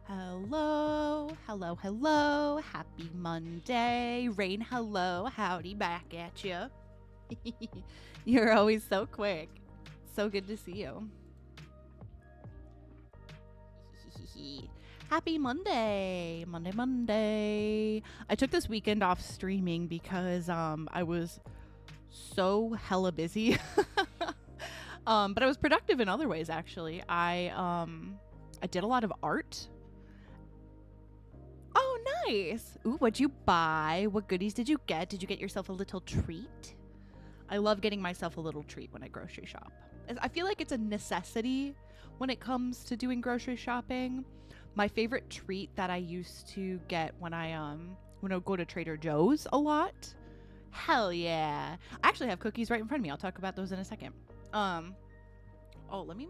Hello, hello, hello. Happy Monday. Rain, hello. Howdy back at you. You're always so quick. So good to see you. Happy Monday. Monday, Monday. I took this weekend off streaming because I was so hella busy. But I was productive in other ways actually. I did a lot of art. Oh, nice. Ooh, what'd you buy? What goodies did you get? Did you get yourself a little treat? I love getting myself a little treat when I grocery shop. I feel like it's a necessity when it comes to doing grocery shopping. My favorite treat that I used to get when I would go to Trader Joe's a lot. Hell yeah. I actually have cookies right in front of me. I'll talk about those in a second. Oh, let me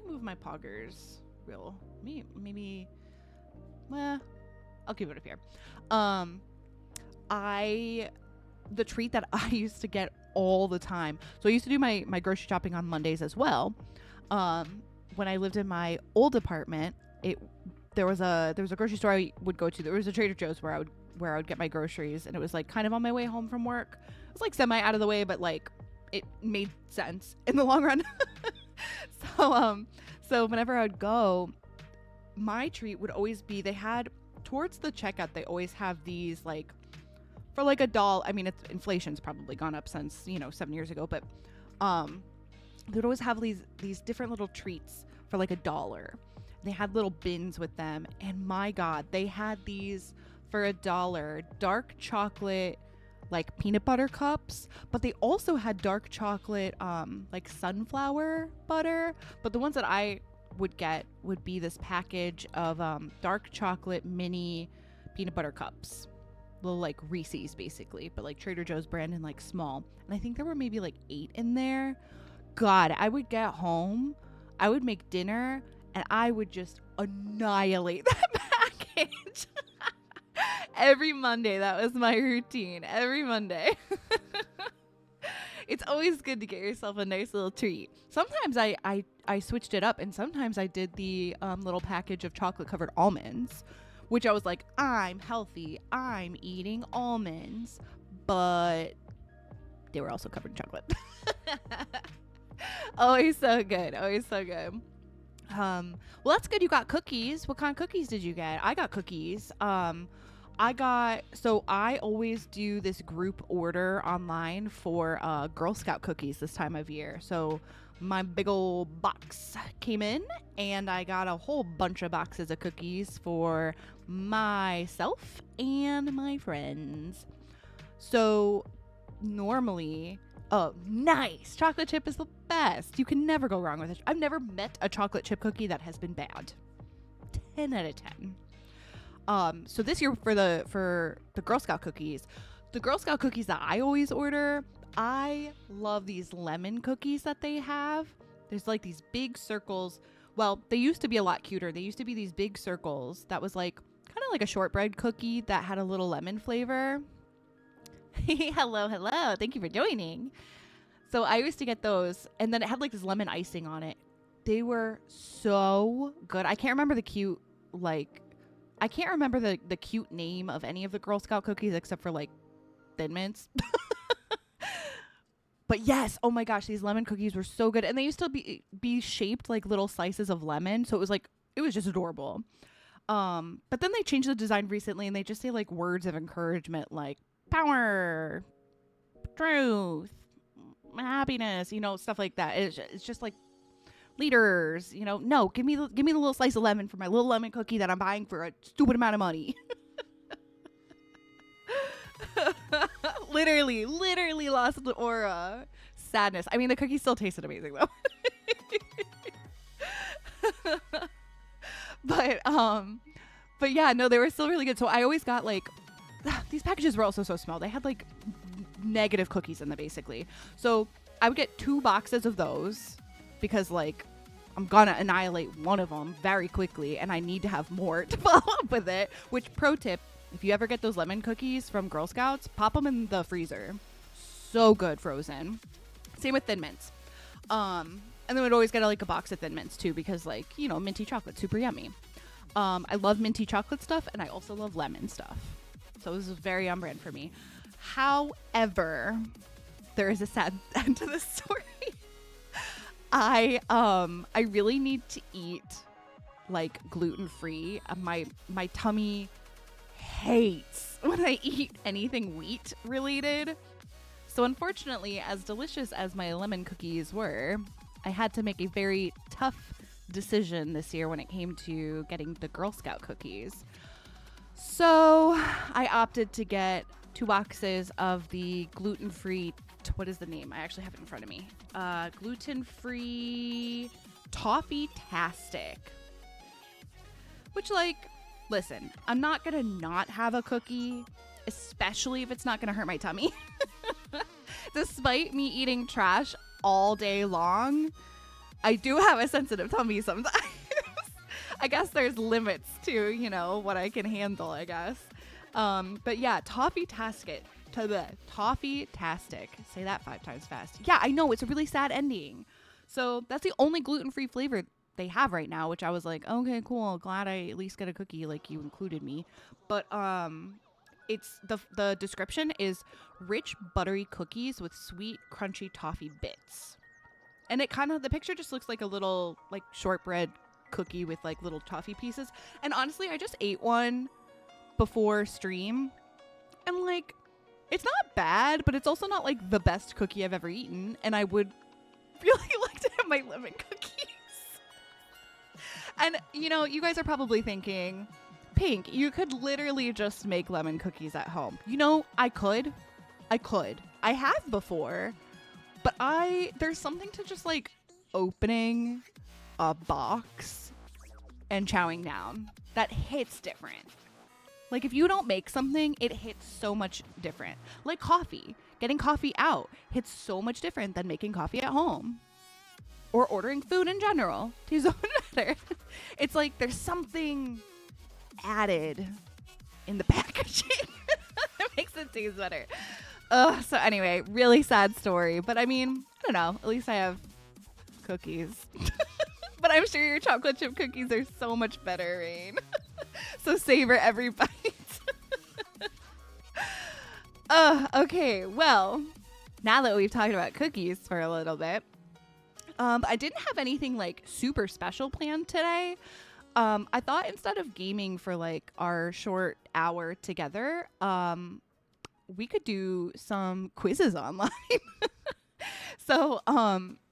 move my poggers real. Maybe I'll keep it up here. The treat that I used to get all the time. So I used to do my grocery shopping on Mondays as well. When I lived in my old apartment, there was a grocery store I would go to. There was a Trader Joe's where I would get my groceries, and it was like kind of on my way home from work. It was like semi out of the way, but like it made sense in the long run. So whenever I would go, my treat would always be they had towards the checkout, they always have these like for like $1. I mean, inflation's probably gone up since 7 years ago, but they'd always have these different little treats for like $1. They had little bins with them, and my God, they had these for $1 dark chocolate like peanut butter cups, but they also had dark chocolate like sunflower butter. But the ones that I would get would be this package of dark chocolate mini peanut butter cups, little like Reese's basically, but like Trader Joe's brand and like small. And I think there were maybe like 8 in there. God, I would get home, I would make dinner, and I would just annihilate that package. Every Monday, that was my routine. Every Monday. It's always good to get yourself a nice little treat. Sometimes I switched it up, and sometimes I did the little package of chocolate covered almonds, which I was like, I'm healthy, I'm eating almonds, but they were also covered in chocolate. Always so good. Always so good. Well, that's good. You got cookies. What kind of cookies did you get? I got cookies. So I always do this group order online for Girl Scout cookies this time of year. So my big old box came in, and I got a whole bunch of boxes of cookies for myself and my friends. So normally, oh, nice. Chocolate chip is the best. You can never go wrong with it. I've never met a chocolate chip cookie that has been bad. 10 out of 10. So this year for the Girl Scout cookies, the Girl Scout cookies that I always order, I love these lemon cookies that they have. There's like these big circles. Well, they used to be a lot cuter. They used to be these big circles that was like kind of like a shortbread cookie that had a little lemon flavor. Hello, hello. Thank you for joining. So I used to get those, and then it had like this lemon icing on it. They were so good. I can't remember the cute name of any of the Girl Scout cookies except for like Thin Mints. But yes, oh my gosh, these lemon cookies were so good, and they used to be shaped like little slices of lemon, so it was just adorable. But then they changed the design recently, and they just say like words of encouragement like power, truth, happiness, stuff like that. It's just like leaders, no, give me the little slice of lemon for my little lemon cookie that I'm buying for a stupid amount of money. literally lost the aura. Sadness. I mean, the cookie still tasted amazing though. but yeah, no, they were still really good. So I always got like these packages were also so small. They had like negative cookies in them basically. So I would get 2 boxes of those because like I'm gonna annihilate one of them very quickly, and I need to have more to follow up with it. Which, pro tip, if you ever get those lemon cookies from Girl Scouts, pop them in the freezer. So good frozen. Same with Thin Mints. And then we'd always get like a box of Thin Mints too, because like, minty chocolate, super yummy. I love minty chocolate stuff, and I also love lemon stuff. So this is very on brand for me. However, there is a sad end to this story. I really need to eat like gluten-free. My tummy hates when I eat anything wheat related. So unfortunately, as delicious as my lemon cookies were, I had to make a very tough decision this year when it came to getting the Girl Scout cookies. So I opted to get 2 boxes of the gluten-free, what is the name? I actually have it in front of me. Gluten-free Toffee-tastic. Which, like, listen, I'm not going to not have a cookie, especially if it's not going to hurt my tummy. Despite me eating trash all day long, I do have a sensitive tummy sometimes. I guess there's limits to, you know, what I can handle, I guess. But yeah, Toffee-tastic. Toffee-tastic. Say that 5 times fast. Yeah, I know. It's a really sad ending. So that's the only gluten-free flavor they have right now, which I was like, okay, cool. Glad I at least get a cookie like you included me. But it's the description is rich buttery cookies with sweet crunchy toffee bits. And it kind of, the picture just looks like a little like shortbread cookie with like little toffee pieces. And honestly, I just ate one before stream and like it's not bad, but it's also not like the best cookie I've ever eaten, and I would really like to have my lemon cookies. And you know, you guys are probably thinking, Pink, you could literally just make lemon cookies at home. You know, I could I have before, but there's something to just like opening a box and chowing down that hits different. Like if you don't make something, it hits so much different. Like coffee. Getting coffee out hits so much different than making coffee at home. Or ordering food in general. Tastes so much better. It's like there's something added in the packaging that makes it taste better. So anyway, really sad story. But I mean, I don't know. At least I have cookies. But I'm sure your chocolate chip cookies are so much better, Rain. So savor every bite. Okay, well, now that we've talked about cookies for a little bit, I didn't have anything like super special planned today. I thought instead of gaming for like our short hour together, we could do some quizzes online. So,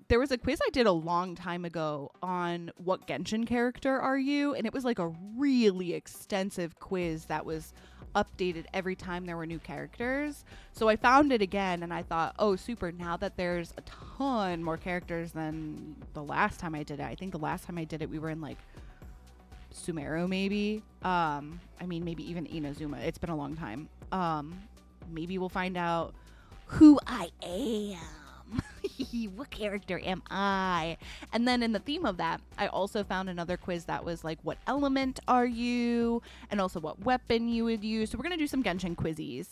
there was a quiz I did a long time ago on what Genshin character are you? And it was like a really extensive quiz that was updated every time there were new characters. So I found it again and I thought, oh, super. Now that there's a ton more characters than the last time I did it. I think the last time I did it, we were in like Sumeru maybe. I mean, maybe even Inazuma. It's been a long time. Maybe we'll find out who I am. What character am I? And then in the theme of that, I also found another quiz that was like, what element are you? And also what weapon you would use. So we're going to do some Genshin quizzies.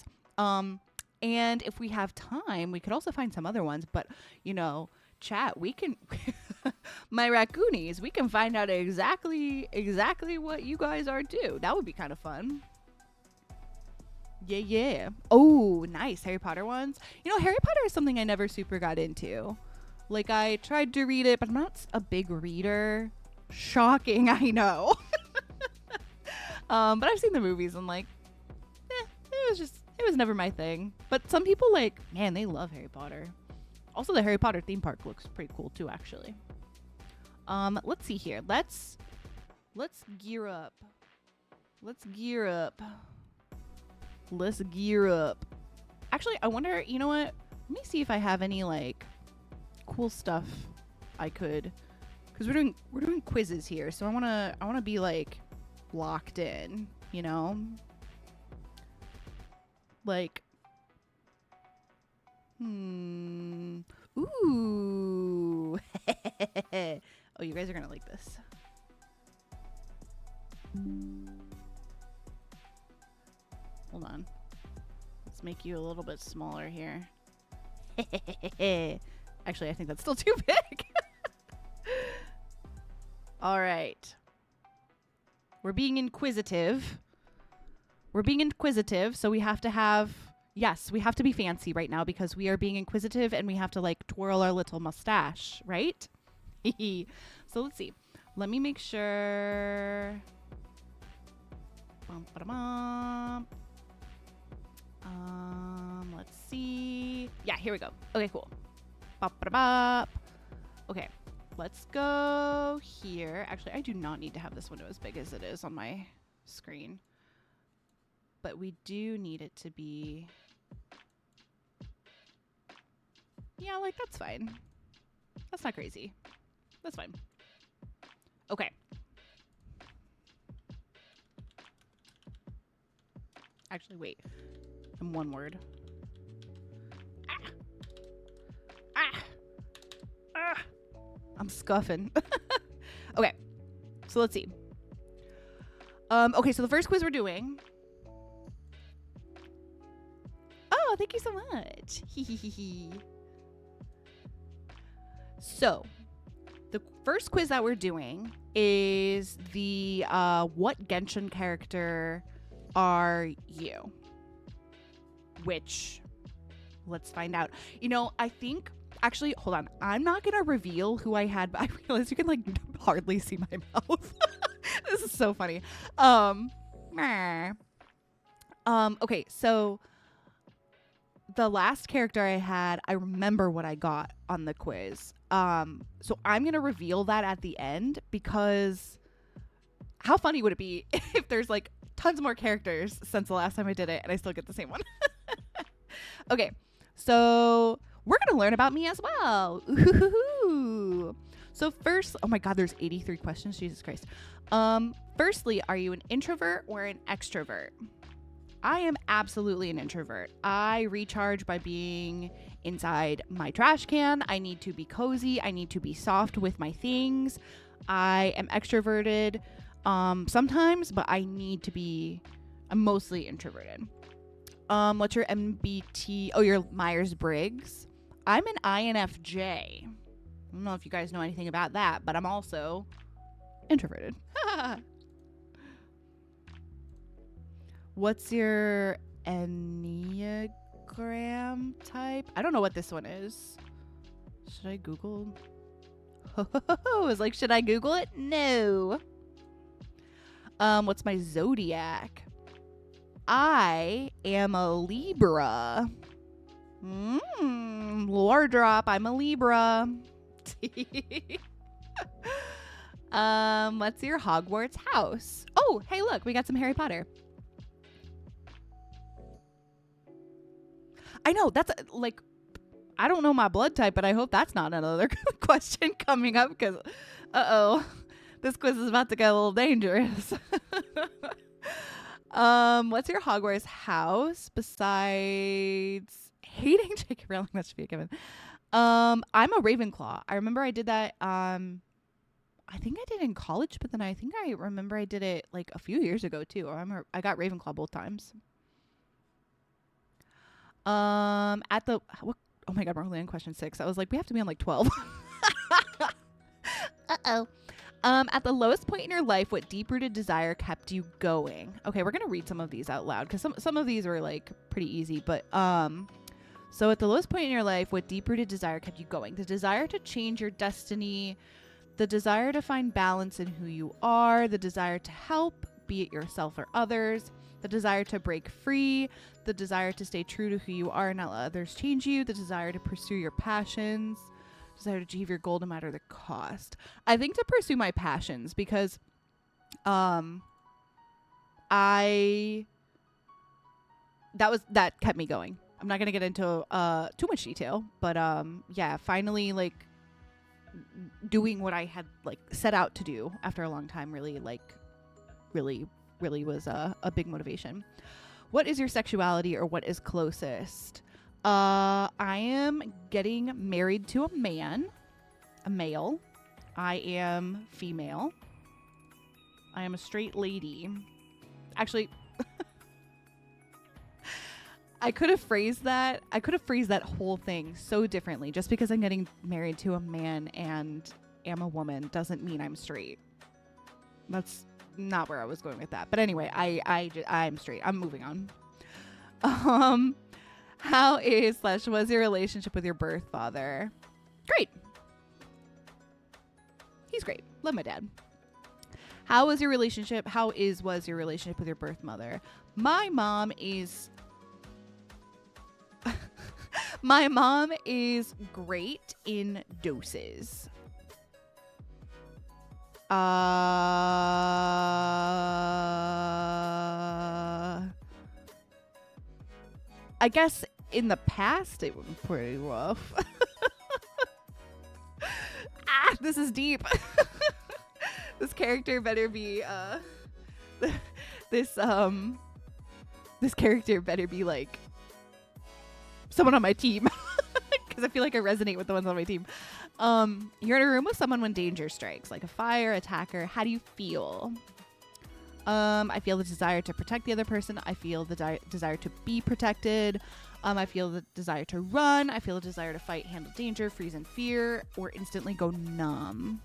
And if we have time, we could also find some other ones. But, you know, chat, we can... my raccoonies, we can find out exactly what you guys are too. That would be kind of fun. Yeah. Oh, nice. Harry Potter ones. You know, Harry Potter is something I never super got into. Like, I tried to read it, but I'm not a big reader. Shocking, I know. But I've seen the movies and, like, it was never my thing. But some people, like, man, they love Harry Potter. Also, the Harry Potter theme park looks pretty cool, too, actually. Let's see here. Let's gear up. Let's gear up. Actually, I wonder, you know what? Let me see if I have any like cool stuff I could, because we're doing quizzes here, so I wanna be like locked in, you know? Like, ooh. Oh, you guys are gonna like this. Hold on. Let's make you a little bit smaller here. Actually, I think that's still too big. All right. We're being inquisitive. So we have to have, yes, we have to be fancy right now because we are being inquisitive and we have to like twirl our little mustache, right? So let's see. Let me make sure. Let's see. Yeah, here we go. Okay, cool. Okay, let's go here. Actually, I do not need to have this window as big as it is on my screen. But we do need it to be... Yeah, like, that's fine. That's not crazy. That's fine. Okay. Actually, wait. In one word. I'm scuffing. Okay. So let's see. Okay, so the first quiz we're doing... Oh, thank you so much. So, the first quiz that we're doing is the what Genshin character are you? Which, let's find out. You know, I think, actually, hold on. I'm not going to reveal who I had, but I realize you can, like, hardly see my mouth. This is so funny. Okay, so... The last character I had, I remember what I got on the quiz. So I'm going to reveal that at the end because how funny would it be if there's like tons more characters since the last time I did it and I still get the same one? Okay, so we're going to learn about me as well. Ooh. So first, oh my God, there's 83 questions. Jesus Christ. Firstly, are you an introvert or an extrovert? I am absolutely an introvert. I recharge by being inside my trash can. I need to be cozy. I need to be soft with my things. I am extroverted sometimes, but I'm mostly introverted. What's your MBT? Oh, your Myers-Briggs. I'm an INFJ. I don't know if you guys know anything about that, but I'm also introverted. What's your Enneagram type? I don't know what this one is. Should I Google? I was like, should I Google it? No. What's my zodiac? I am a Libra. Lore drop. I'm a Libra. What's your Hogwarts house? Oh, hey, look, we got some Harry Potter. I know, that's like, I don't know my blood type, but I hope that's not another question coming up because, this quiz is about to get a little dangerous. What's your Hogwarts house besides hating J.K. Rowling? That should be a given. I'm a Ravenclaw. I remember I did that, I think I did in college, but then I think I remember I did it like a few years ago too. I got Ravenclaw both times. Oh my God, we're only on question 6. I was like, we have to be on like 12. At the lowest point in your life, what deep-rooted desire kept you going? Okay, we're gonna read some of these out loud because some of these were like pretty easy. But so at the lowest point in your life, what deep-rooted desire kept you going? The desire to change your destiny, the desire to find balance in who you are, the desire to help, be it yourself or others, the desire to break free, the desire to stay true to who you are and not let others change you, the desire to pursue your passions, desire to achieve your goal no matter the cost. I think to pursue my passions because that kept me going. I'm not going to get into too much detail, but yeah, finally like doing what I had like set out to do after a long time really was a big motivation. What is your sexuality or what is closest? I am getting married to a male. I am female. I am a straight lady. Actually, I could have phrased that whole thing so differently. Just because I'm getting married to a man and am a woman doesn't mean I'm straight. That's not where I was going with that. But anyway, I'm straight. I'm moving on. How is / was your relationship with your birth father? Great. He's great. Love my dad. How was your relationship? Was your relationship with your birth mother? My mom is my mom is great in doses. I guess in the past it was pretty rough. This is deep. This character better be this character better be like someone on my team, because I feel like I resonate with the ones on my team. You're in a room with someone when danger strikes, like a fire, attacker. How do you feel? I feel the desire to protect the other person. I feel the desire to be protected. I feel the desire to run. I feel the desire to fight, handle danger, freeze in fear, or instantly go numb.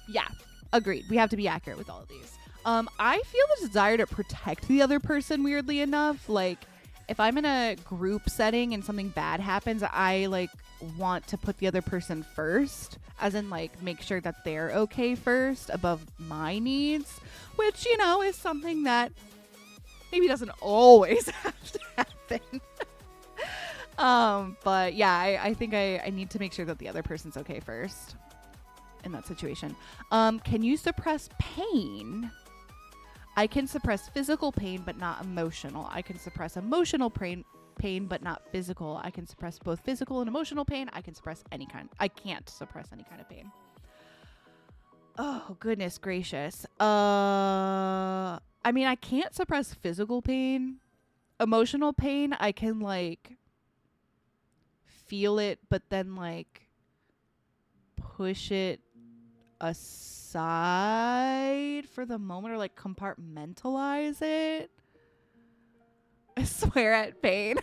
Yeah, agreed. We have to be accurate with all of these. I feel the desire to protect the other person, weirdly enough. Like, if I'm in a group setting and something bad happens, I like want to put the other person first, as in like make sure that they're okay first above my needs, which, you know, is something that maybe doesn't always have to happen. But yeah, I think I need to make sure that the other person's okay first in that situation. Can you suppress pain? I can suppress physical pain, but not emotional. I can suppress emotional pain, but not physical. I can suppress both physical and emotional pain. I can't suppress any kind of pain. Oh, goodness gracious. I mean, I can't suppress physical pain. Emotional pain, I can like feel it, but then like push it aside for the moment, or like compartmentalize it. I swear at pain.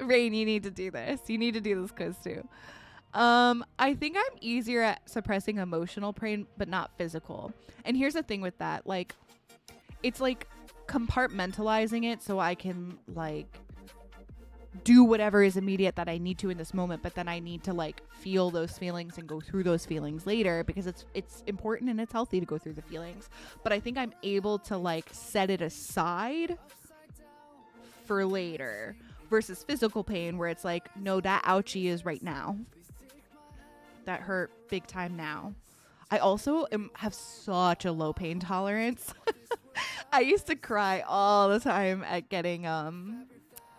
Rain, you need to do this. You need to do this quiz too. I think I'm easier at suppressing emotional pain, but not physical. And here's the thing with that. Like, it's like compartmentalizing it so I can like do whatever is immediate that I need to in this moment, but then I need to like feel those feelings and go through those feelings later, because it's important and it's healthy to go through the feelings. But I think I'm able to like set it aside for later, versus physical pain where it's like, no, that ouchie is right now. That hurt big time now. I also have such a low pain tolerance. I used to cry all the time at getting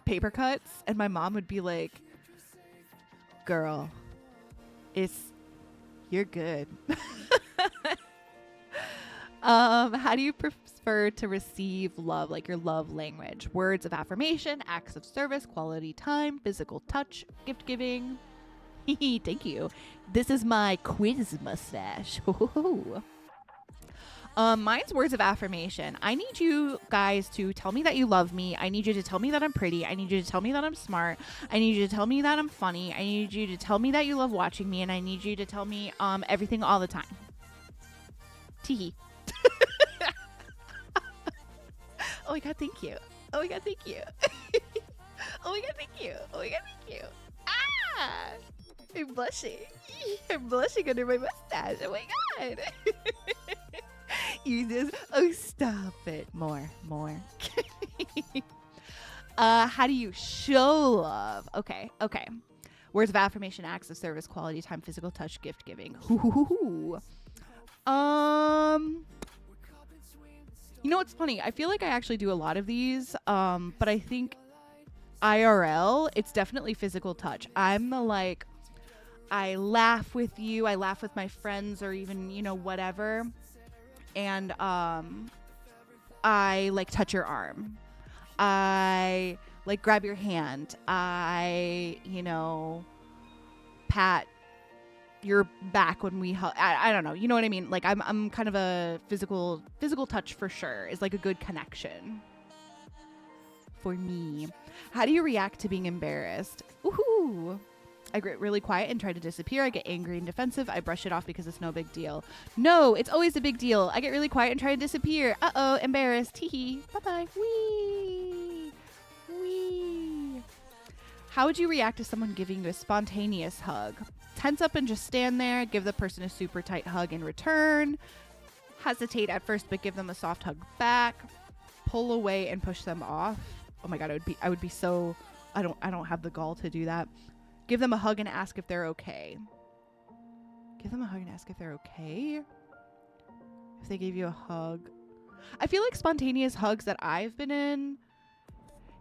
paper cuts, and my mom would be like, girl, you're good. How do you prefer to receive love, like your love language? Words of affirmation, acts of service, quality time, physical touch, gift giving. Thank you. This is my quiz mustache. Mine's words of affirmation. I need you guys to tell me that you love me. I need you to tell me that I'm pretty. I need you to tell me that I'm smart. I need you to tell me that I'm funny. I need you to tell me that you love watching me, and I need you to tell me everything all the time. Teehee. Oh my god, thank you. Oh my god, thank you. Oh my god, thank you. Oh my god, thank you. Ah! I'm blushing. I'm blushing under my mustache. Oh my god. You just, oh, stop it. More. How do you show love? Okay. Words of affirmation, acts of service, quality time, physical touch, gift giving. You know what's funny? I feel like I actually do a lot of these, but I think IRL, it's definitely physical touch. I'm the like, I laugh with you, I laugh with my friends, or even, you know, whatever. And I like touch your arm. I like grab your hand. I, you know, pat your back when we hug. I don't know. You know what I mean? Like I'm kind of a physical touch for sure is like a good connection for me. How do you react to being embarrassed? Ooh. I get really quiet and try to disappear. I get angry and defensive. I brush it off because it's no big deal. No, it's always a big deal. I get really quiet and try to disappear. Uh-oh, embarrassed. Hee-hee. Bye-bye. Wee. Wee. How would you react to someone giving you a spontaneous hug? Tense up and just stand there. Give the person a super tight hug in return. Hesitate at first, but give them a soft hug back. Pull away and push them off. Oh my God, I would be so, I don't have the gall to do that. Give them a hug and ask if they're okay. Give them a hug and ask if they're okay. If they gave you a hug. I feel like spontaneous hugs that I've been in.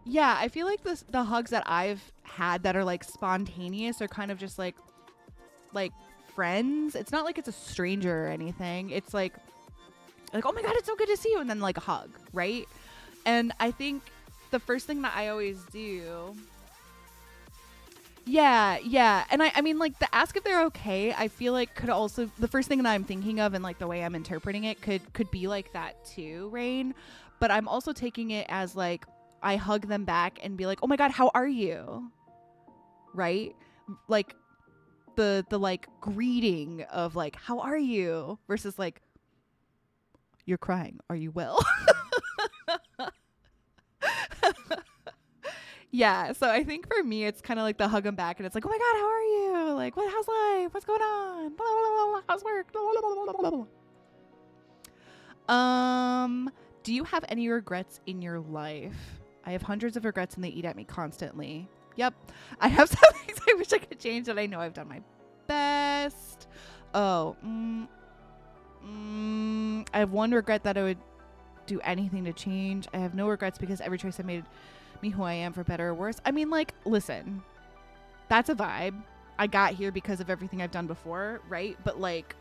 Yeah, I feel like the hugs that I've had that are like spontaneous are kind of just like friends. It's not like it's a stranger or anything. It's like, oh my God, it's so good to see you. And then like a hug, right? And I think the first thing that I always do. Yeah. And I mean, like, the ask if they're okay, I feel like could also, the first thing that I'm thinking of and like the way I'm interpreting it could be like that too, Rain. But I'm also taking it as like, I hug them back and be like, oh my God, how are you? Right? Like the like greeting of like, how are you? Versus like, you're crying. Are you well? Yeah, so I think for me, it's kind of like the hug them back, and it's like, oh my God, how are you? Like, how's life? What's going on? Blah, blah, blah, blah. How's work? Blah, blah, blah, blah, blah. Do you have any regrets in your life? I have hundreds of regrets, and they eat at me constantly. Yep, I have some things I wish I could change, and I know I've done my best. Oh, I have one regret that I would do anything to change. I have no regrets because every choice I made me who I am, for better or worse. I mean, like, listen, that's a vibe. I got here because of everything I've done before, right? But like,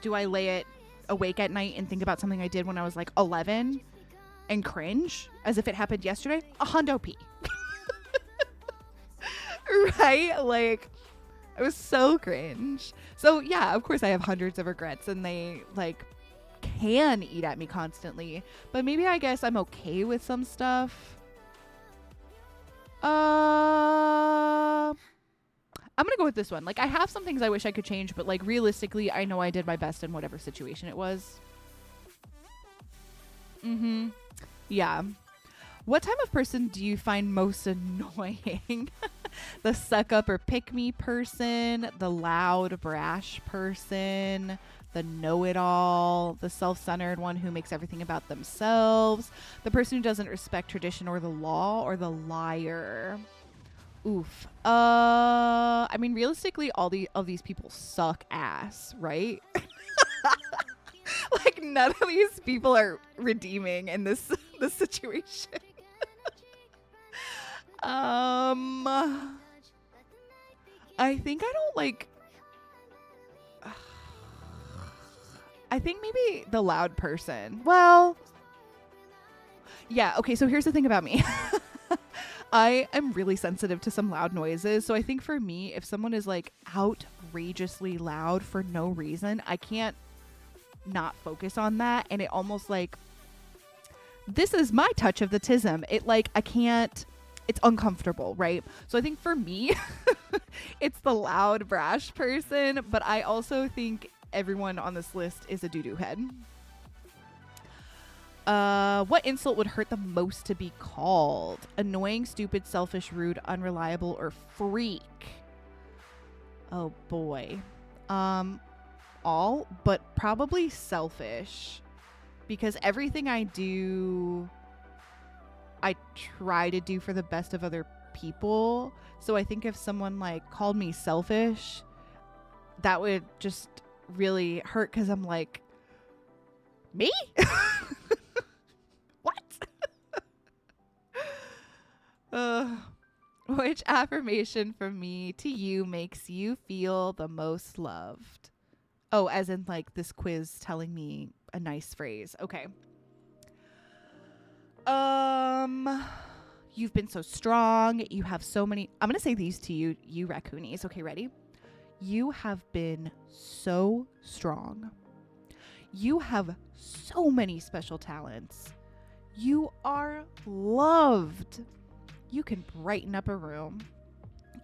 do I lay it awake at night and think about something I did when I was like 11 and cringe as if it happened yesterday? A hundo P. Right? Like, it was so cringe. So yeah, of course I have hundreds of regrets, and they like can eat at me constantly, but maybe I guess I'm okay with some stuff. I'm gonna go with this one. Like, I have some things I wish I could change, but like realistically, I know I did my best in whatever situation it was. Yeah. What type of person do you find most annoying? The suck up or pick me person, the loud, brash person, the know-it-all, the self-centered one who makes everything about themselves, the person who doesn't respect tradition or the law, or the liar. Oof. I mean, realistically, all of these people suck ass, right? Like, none of these people are redeeming in this situation. I think I don't like. I think maybe the loud person. Well, yeah. Okay, so here's the thing about me. I am really sensitive to some loud noises. So I think for me, if someone is like outrageously loud for no reason, I can't not focus on that. And it almost like, this is my touch of the tism. It like, I can't, it's uncomfortable, right? So I think for me, it's the loud, brash person. But I also think everyone on this list is a doo-doo head. What insult would hurt the most to be called? Annoying, stupid, selfish, rude, unreliable, or freak? Oh boy. All, but probably selfish. Because everything I do, I try to do for the best of other people. So I think if someone like called me selfish, that would just really hurt, because I'm like, me? What? Which affirmation from me to you makes you feel the most loved? Oh, as in like this quiz telling me a nice phrase. Okay. You've been so strong. You have so many. I'm going to say these to you, you raccoonies. Okay, ready? You have been so strong. You have so many special talents. You are loved. You can brighten up a room.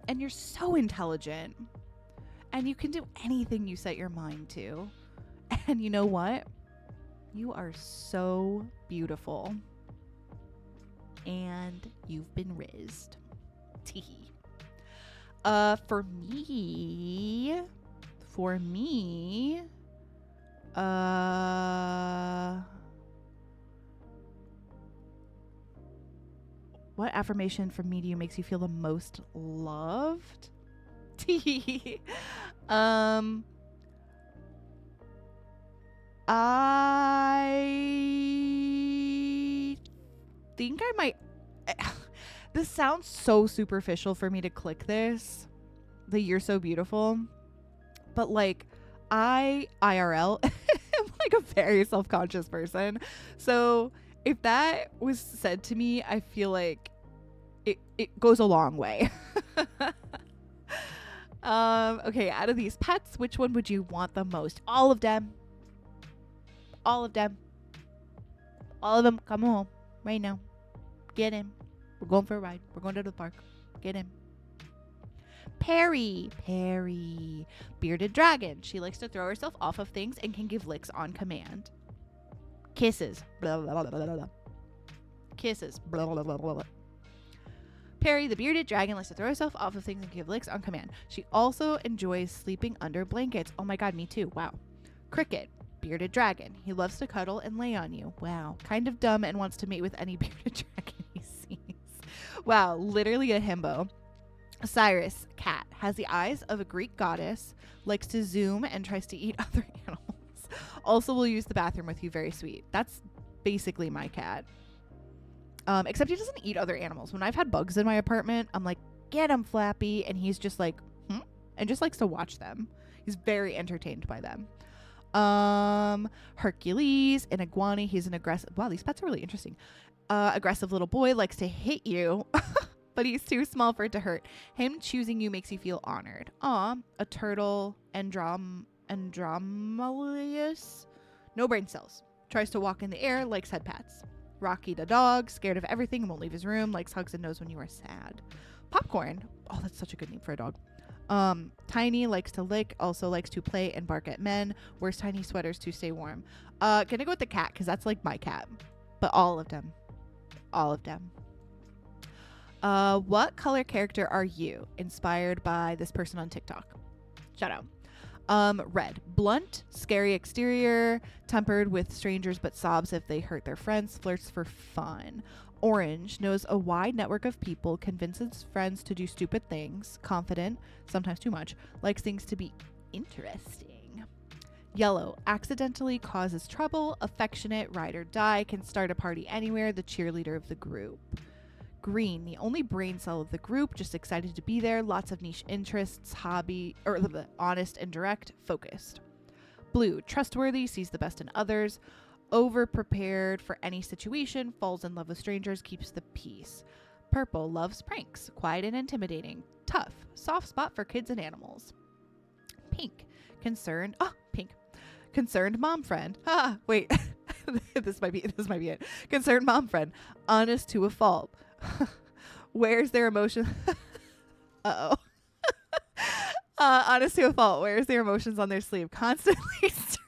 and you're so intelligent, and you can do anything you set your mind to. And you know what? You are so beautiful, and you've been raised. Teehee. For me, what affirmation from me do you makes you feel the most loved? I think I might. This sounds so superficial for me to click this. The "you're so beautiful," but like IRL am like a very self-conscious person. So if that was said to me, I feel like it goes a long way. Okay, out of these pets, which one would you want the most? All of them. All of them. All of them. Come home right now. Get him. We're going for a ride. We're going to the park. Get him. Perry. Bearded dragon. She likes to throw herself off of things and can give licks on command. Kisses. Blah, blah, blah, blah, blah. Kisses. Blah, blah, blah, blah, blah. Perry, the bearded dragon, likes to throw herself off of things and give licks on command. She also enjoys sleeping under blankets. Oh my god, me too. Wow. Cricket. Bearded dragon. He loves to cuddle and lay on you. Wow. Kind of dumb and wants to mate with any bearded dragon he sees. Wow. Literally a himbo. Cyrus. Cat. Has the eyes of a Greek goddess. Likes to zoom and tries to eat other animals. Also will use the bathroom with you. Very sweet. That's basically my cat. Except he doesn't eat other animals. When I've had bugs in my apartment, I'm like, get him, Flappy. And he's just like, and just likes to watch them. He's very entertained by them. Hercules, an iguana. He's an aggressive. Wow, these pets are really interesting. Aggressive little boy, likes to hit you, but he's too small for it to hurt. Him choosing you makes you feel honored. A turtle, Andromalius. No brain cells. Tries to walk in the air, likes head pats. Rocky the dog, scared of everything and won't leave his room, likes hugs and knows when you are sad. Popcorn. Oh, that's such a good name for a dog. Tiny, likes to lick, also likes to play and bark at men, wears tiny sweaters to stay warm. Gonna go with the cat because that's like my cat. But all of them. What color character are you? Inspired by this person on TikTok. Shout out. Red. Blunt, scary exterior, tempered with strangers but sobs if they hurt their friends, flirts for fun. Orange, knows a wide network of people, convinces friends to do stupid things, confident, sometimes too much, likes things to be interesting. Yellow, accidentally causes trouble, affectionate, ride or die, can start a party anywhere, the cheerleader of the group. Green, the only brain cell of the group, just excited to be there, lots of niche interests, hobby, or honest and direct, focused. Blue, trustworthy, sees the best in others, over prepared for any situation, falls in love with strangers, keeps the peace. Purple, loves pranks, quiet and intimidating, tough, soft spot for kids and animals. Pink, concerned mom friend. Wait. this might be it. Concerned mom friend, honest to a fault. Wears their emotions. Honest to a fault. Wears their emotions on their sleeve. Constantly stressed.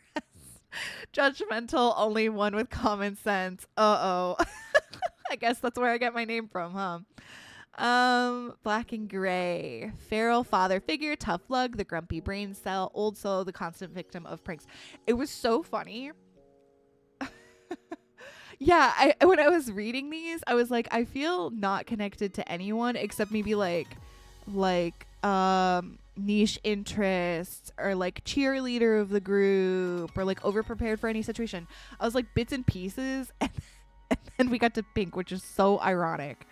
Judgmental. Only one with common sense. I guess that's where I get my name from, huh? Black and gray. Feral father figure. Tough lug. The grumpy brain cell. Old soul. The constant victim of pranks. It was so funny. Yeah, when I was reading these, I was like, I feel not connected to anyone except maybe like niche interests or like cheerleader of the group or like overprepared for any situation. I was like bits and pieces, and then we got to pink, which is so ironic.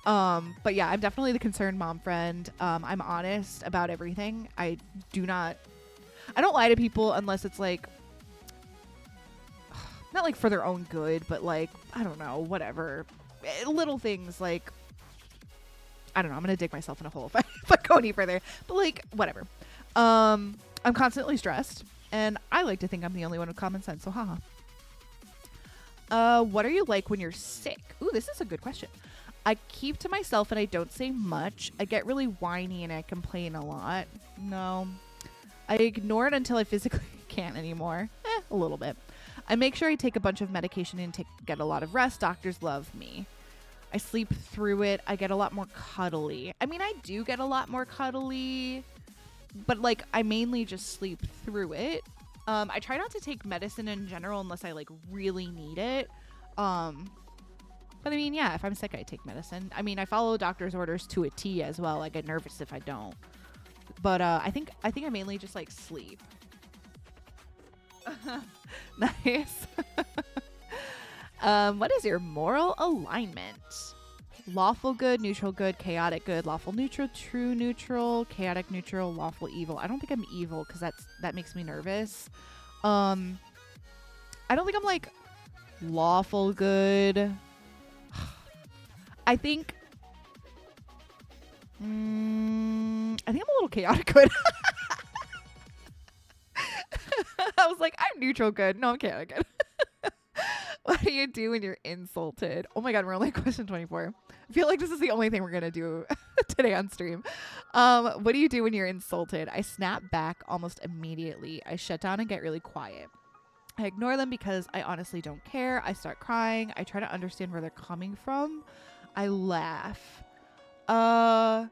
But yeah, I'm definitely the concerned mom friend. I'm honest about everything. I don't lie to people unless it's like, not like for their own good, but like, I don't know, whatever. Little things like, I don't know, I'm going to dig myself in a hole if I go any further. But like, whatever. I'm constantly stressed, and I like to think I'm the only one with common sense, so haha. What are you like when you're sick? Ooh, this is a good question. I keep to myself and I don't say much. I get really whiny and I complain a lot. No. I ignore it until I physically can't anymore. A little bit. I make sure I take a bunch of medication and get a lot of rest. Doctors love me. I sleep through it. I get a lot more cuddly. I mean, I do get a lot more cuddly, but like I mainly just sleep through it. I try not to take medicine in general unless I like really need it. But I mean, yeah, if I'm sick, I take medicine. I mean, I follow doctor's orders to a T as well. I get nervous if I don't. But I think I mainly just like sleep. Nice. What is your moral alignment? Lawful good, neutral good, chaotic good, lawful neutral, true neutral, chaotic neutral, lawful evil. I don't think I'm evil because that makes me nervous. I don't think I'm like lawful good. I think I'm a little chaotic good. I was like, I'm neutral good. No, I'm chaotic good. What do you do when you're insulted? Oh my God, we're only at question 24. I feel like this is the only thing we're going to do today on stream. What do you do when you're insulted? I snap back almost immediately. I shut down and get really quiet. I ignore them because I honestly don't care. I start crying. I try to understand where they're coming from. I laugh. I'm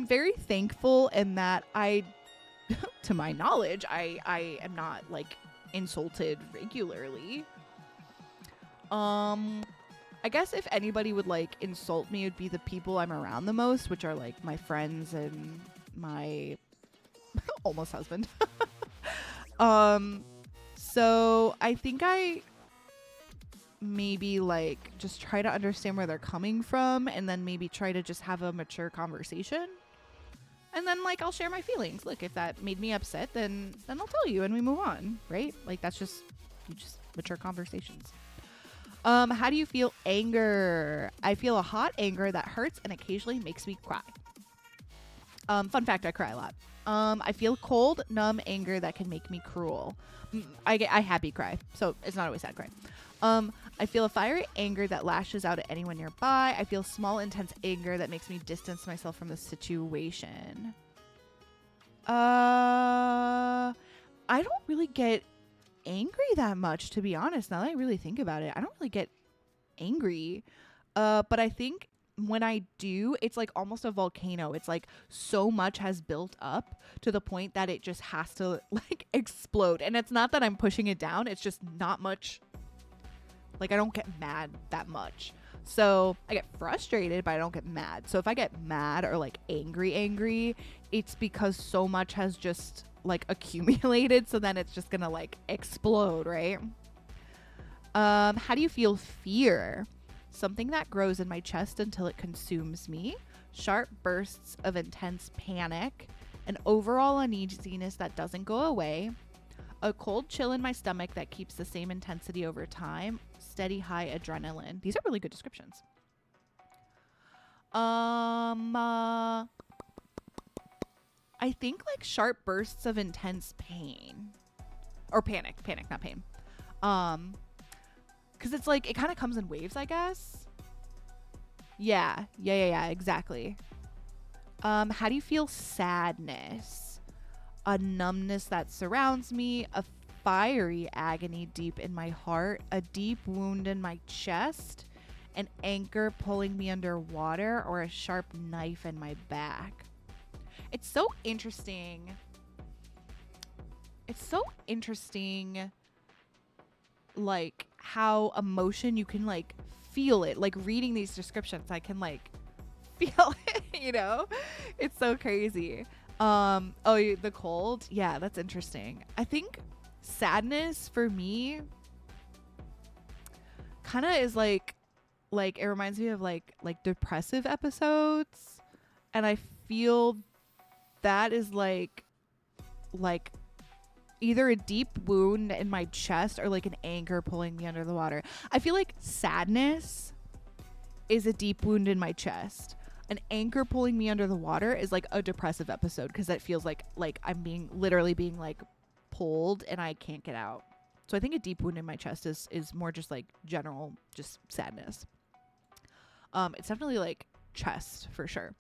very thankful in that to my knowledge, I am not like insulted regularly. I guess if anybody would like insult me, it would be the people I'm around the most, which are like my friends and my almost husband. So I think I maybe like just try to understand where they're coming from and then maybe try to just have a mature conversation. And then like I'll share my feelings. Look, if that made me upset, then I'll tell you and we move on, right? Like that's just mature conversations. How do you feel anger? I feel a hot anger that hurts and occasionally makes me cry. Fun fact, I cry a lot. I feel cold, numb anger that can make me cruel. I happy cry, so it's not always sad cry. I feel a fiery anger that lashes out at anyone nearby. I feel small, intense anger that makes me distance myself from the situation. I don't really get angry that much, to be honest. Now that I really think about it, I don't really get angry. But I think when I do, it's like almost a volcano. It's like so much has built up to the point that it just has to like explode. And it's not that I'm pushing it down. It's just not much. Like I don't get mad that much. So I get frustrated, but I don't get mad. So if I get mad or like angry, it's because so much has just like accumulated. So then it's just gonna like explode, right? How do you feel fear? Something that grows in my chest until it consumes me. Sharp bursts of intense panic. An overall uneasiness that doesn't go away. A cold chill in my stomach that keeps the same intensity over time. Steady high adrenaline. These are really good descriptions. I think like sharp bursts of intense pain. Or panic, not pain. Because it's like, it kind of comes in waves, I guess. Yeah, exactly. How do you feel sadness? A numbness that surrounds me, a fiery agony deep in my heart, a deep wound in my chest, an anchor pulling me underwater, or a sharp knife in my back. It's so interesting. Like how emotion, you can like feel it. Like reading these descriptions, I can like feel it, you know? It's so crazy. The cold. Yeah, that's interesting. I think sadness for me kind of is like it reminds me of like depressive episodes, and I feel that is like either a deep wound in my chest or like an anchor pulling me under the water. I feel like sadness is a deep wound in my chest. An anchor pulling me under the water is like a depressive episode because it feels like I'm literally being like pulled and I can't get out. So I think a deep wound in my chest is more just like general, just sadness. It's definitely like chest for sure.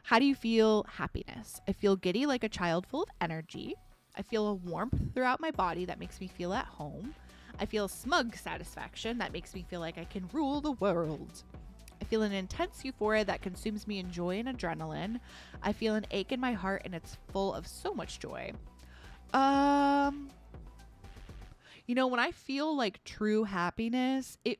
How do you feel happiness? I feel giddy like a child full of energy. I feel a warmth throughout my body that makes me feel at home. I feel smug satisfaction that makes me feel like I can rule the world. I feel an intense euphoria that consumes me in joy and adrenaline. I feel an ache in my heart and it's full of so much joy. You know, when I feel like true happiness, it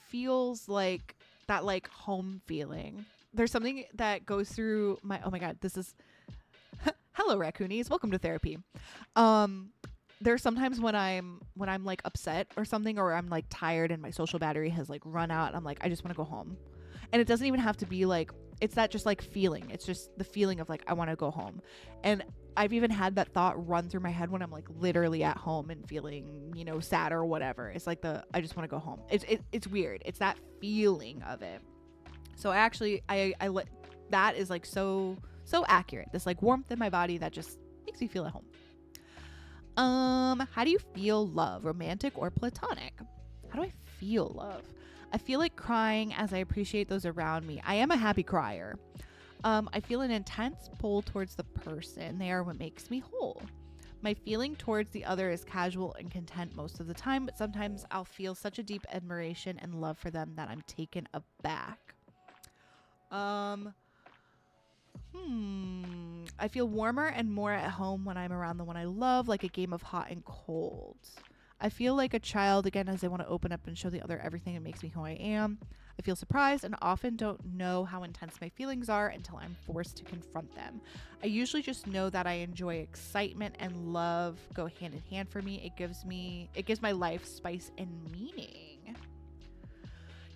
feels like that like home feeling. There's something that goes through my, oh my God, this is, hello raccoonies, welcome to therapy. There's sometimes when I'm like upset or something, or I'm like tired and my social battery has like run out, and I'm like, I just want to go home. And it doesn't even have to be like, it's that just like feeling. It's just the feeling of like, I want to go home. And I've even had that thought run through my head when I'm like literally at home and feeling, you know, sad or whatever. It's like I just want to go home. It's weird. It's that feeling of it. So I that is like so accurate. This like warmth in my body that just makes me feel at home. How do you feel love, romantic or platonic? How do I feel love? I feel like crying as I appreciate those around me. I am a happy crier. I feel an intense pull towards the person. They are what makes me whole. My feeling towards the other is casual and content most of the time, but sometimes I'll feel such a deep admiration and love for them that I'm taken aback. I feel warmer and more at home when I'm around the one I love, like a game of hot and cold. I feel like a child again as I want to open up and show the other everything that makes me who I am. I feel surprised and often don't know how intense my feelings are until I'm forced to confront them. I usually just know that I enjoy excitement and love go hand in hand for me. It gives my life spice and meaning.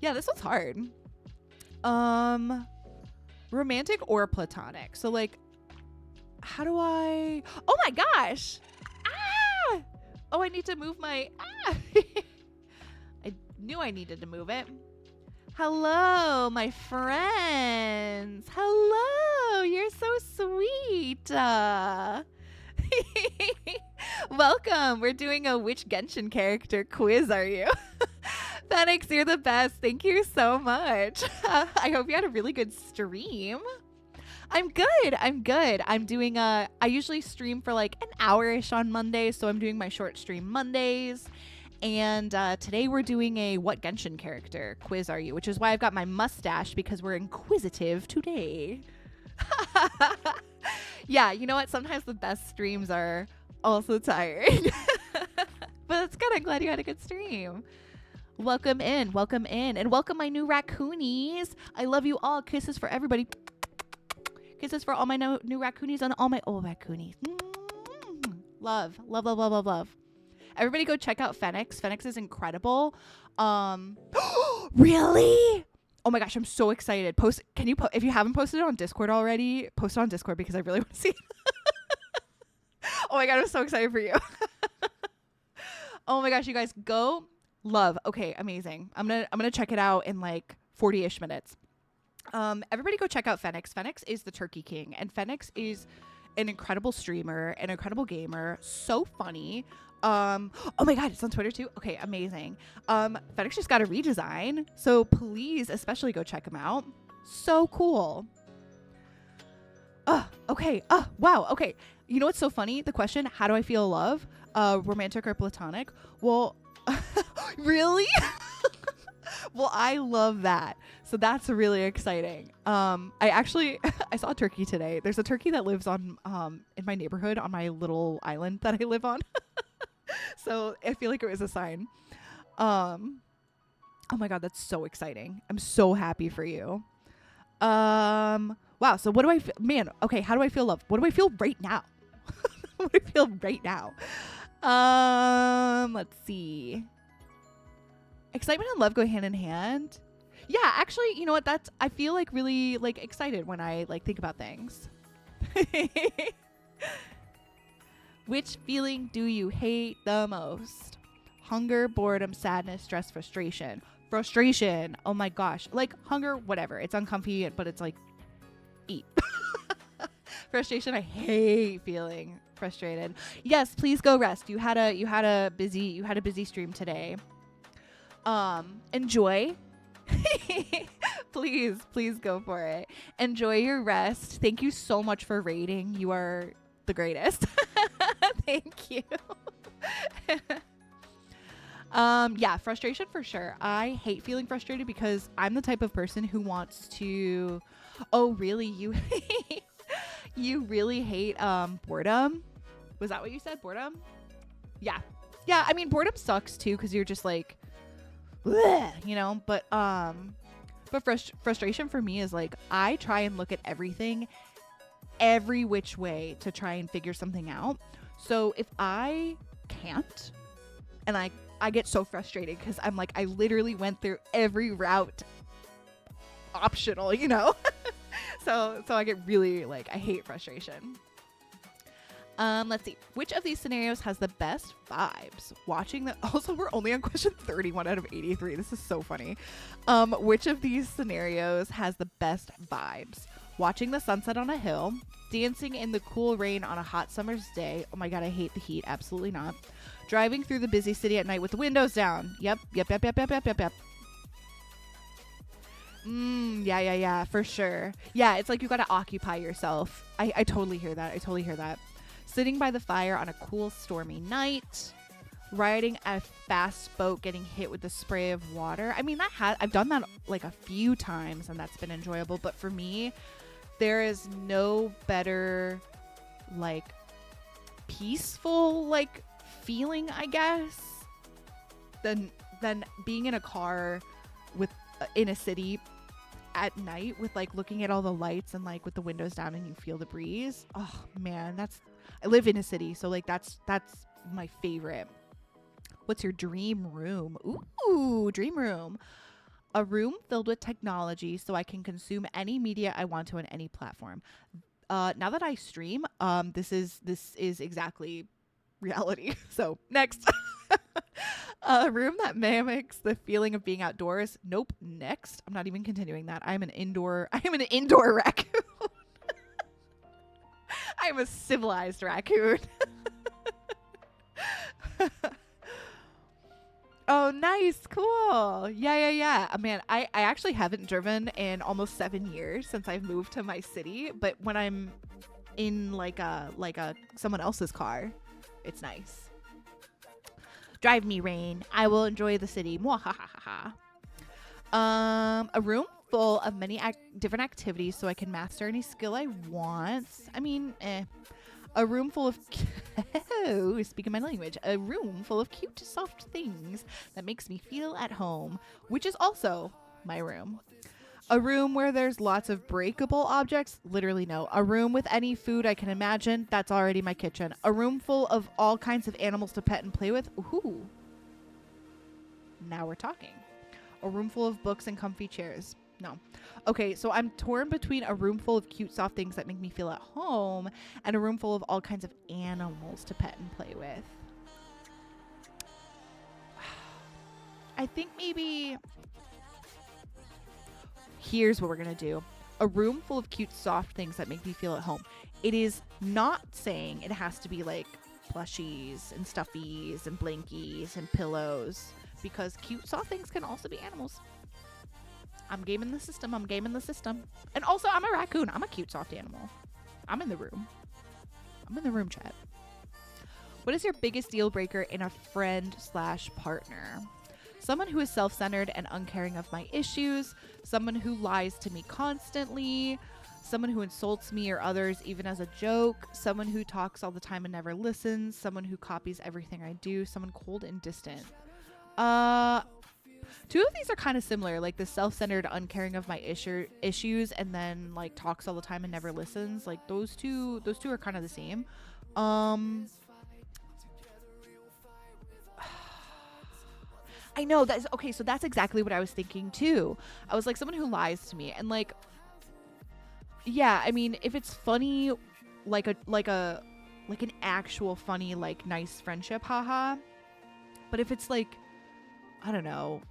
Yeah, this one's hard. Romantic or platonic? So like, how do I, oh my gosh. Oh, I need to move my, I knew I needed to move it. Hello, my friends. Hello, you're so sweet. Welcome. We're doing a which Genshin character quiz, are you? Phoenix, you're the best. Thank you so much. I hope you had a really good stream. I'm good. I'm doing I usually stream for like an hour-ish on Mondays, so I'm doing my short stream Mondays. And today we're doing a what Genshin character quiz are you, which is why I've got my mustache, because we're inquisitive today. Yeah, you know what? Sometimes the best streams are also tiring. But it's good. I'm glad you had a good stream. Welcome in, and welcome my new raccoonies. I love you all. Kisses for everybody. Kisses for all my new raccoonies and all my old raccoonies. Love. Everybody go check out Phoenix. Phoenix is incredible. Really? Oh my gosh, I'm so excited. If you haven't posted it on Discord already, post it on Discord because I really want to see it. Oh my god, I'm so excited for you. Oh my gosh, you guys go. Love. Okay, amazing. I'm gonna check it out in like 40-ish minutes. Everybody go check out Phoenix. Phoenix is the Turkey King, and Phoenix is an incredible streamer, an incredible gamer, so funny. Oh my god, it's on Twitter too. Okay, amazing. Phoenix just got a redesign, so please especially go check him out. So cool. Okay. Wow. Okay. You know what's so funny? The question, how do I feel love? Romantic or platonic? Well, really? Well, I love that. So that's really exciting. I saw a turkey today. There's a turkey that lives on in my neighborhood on my little island that I live on. So I feel like it was a sign. Oh my god, that's so exciting. I'm so happy for you. Wow, so what do I feel? Man, okay, how do I feel love? What do I feel right now? What do I feel right now? Let's see. Excitement and love go hand in hand. Yeah, actually, you know what? I feel like really like excited when I like think about things. Which feeling do you hate the most? Hunger, boredom, sadness, stress, frustration. Frustration. Oh my gosh. Like hunger, whatever. It's uncomfy, but it's like eat. Frustration. I hate feeling frustrated. Yes, please go rest. You had a busy stream today. Enjoy. Please go for it. Enjoy your rest. Thank you so much for raiding. You are the greatest. Thank you. Yeah, frustration for sure. I hate feeling frustrated because I'm the type of person who wants to. Oh, really? You you really hate boredom? Was that what you said? Boredom? Yeah. Yeah, I mean boredom sucks too because you're just like bleh, you know, but frustration for me is like I try and look at everything every which way to try and figure something out. So if I can't, and I get so frustrated because I'm like, I literally went through every route optional, you know? so I get really like, I hate frustration. Let's see. Which of these scenarios has the best vibes? Watching the... Also, we're only on question 31 out of 83. This is so funny. Which of these scenarios has the best vibes? Watching the sunset on a hill, dancing in the cool rain on a hot summer's day. Oh my God, I hate the heat. Absolutely not. Driving through the busy city at night with the windows down. Yep. Yeah, for sure. Yeah, it's like you gotta occupy yourself. I totally hear that. Sitting by the fire on a cool stormy night. Riding a fast boat, getting hit with the spray of water. I mean, I've done that like a few times and that's been enjoyable. But for me, there is no better like peaceful like feeling, I guess, than being in a car with in a city at night with like looking at all the lights and like with the windows down and you feel the breeze. Oh man, I live in a city, so like that's my favorite. What's your dream room? Ooh, dream room. A room filled with technology so I can consume any media I want to on any platform. Now that I stream, this is exactly reality. So next. A room that mimics the feeling of being outdoors. Nope. Next. I'm not even continuing that. I am an indoor raccoon. I am a civilized raccoon. Oh, nice. Cool. Yeah. Man, I actually haven't driven in almost 7 years since I've moved to my city. But when I'm in like a someone else's car, it's nice. Drive me, rain. I will enjoy the city. Mwahahaha. A room full of many different activities so I can master any skill I want. I mean, A room full of speaking my language. A room full of cute, soft things that makes me feel at home, which is also my room. A room where there's lots of breakable objects. Literally no. A room with any food I can imagine. That's already my kitchen. A room full of all kinds of animals to pet and play with. Ooh. Now we're talking. A room full of books and comfy chairs. No. Okay, so I'm torn between a room full of cute, soft things that make me feel at home and a room full of all kinds of animals to pet and play with. I think maybe... Here's what we're going to do. A room full of cute, soft things that make me feel at home. It is not saying it has to be like plushies and stuffies and blankies and pillows, because cute, soft things can also be animals. I'm gaming the system. And also, I'm a raccoon. I'm a cute, soft animal. I'm in the room. Chat. What is your biggest deal breaker in a friend/partner? Someone who is self-centered and uncaring of my issues. Someone who lies to me constantly. Someone who insults me or others even as a joke. Someone who talks all the time and never listens. Someone who copies everything I do. Someone cold and distant. Two of these are kind of similar, like the self-centered, uncaring of my issues, and then like talks all the time and never listens. Like those two are kind of the same. I know that's okay. So that's exactly what I was thinking too. I was like, someone who lies to me, and like, yeah. I mean, if it's funny, like an actual funny, like nice friendship, haha. But if it's like, I don't know,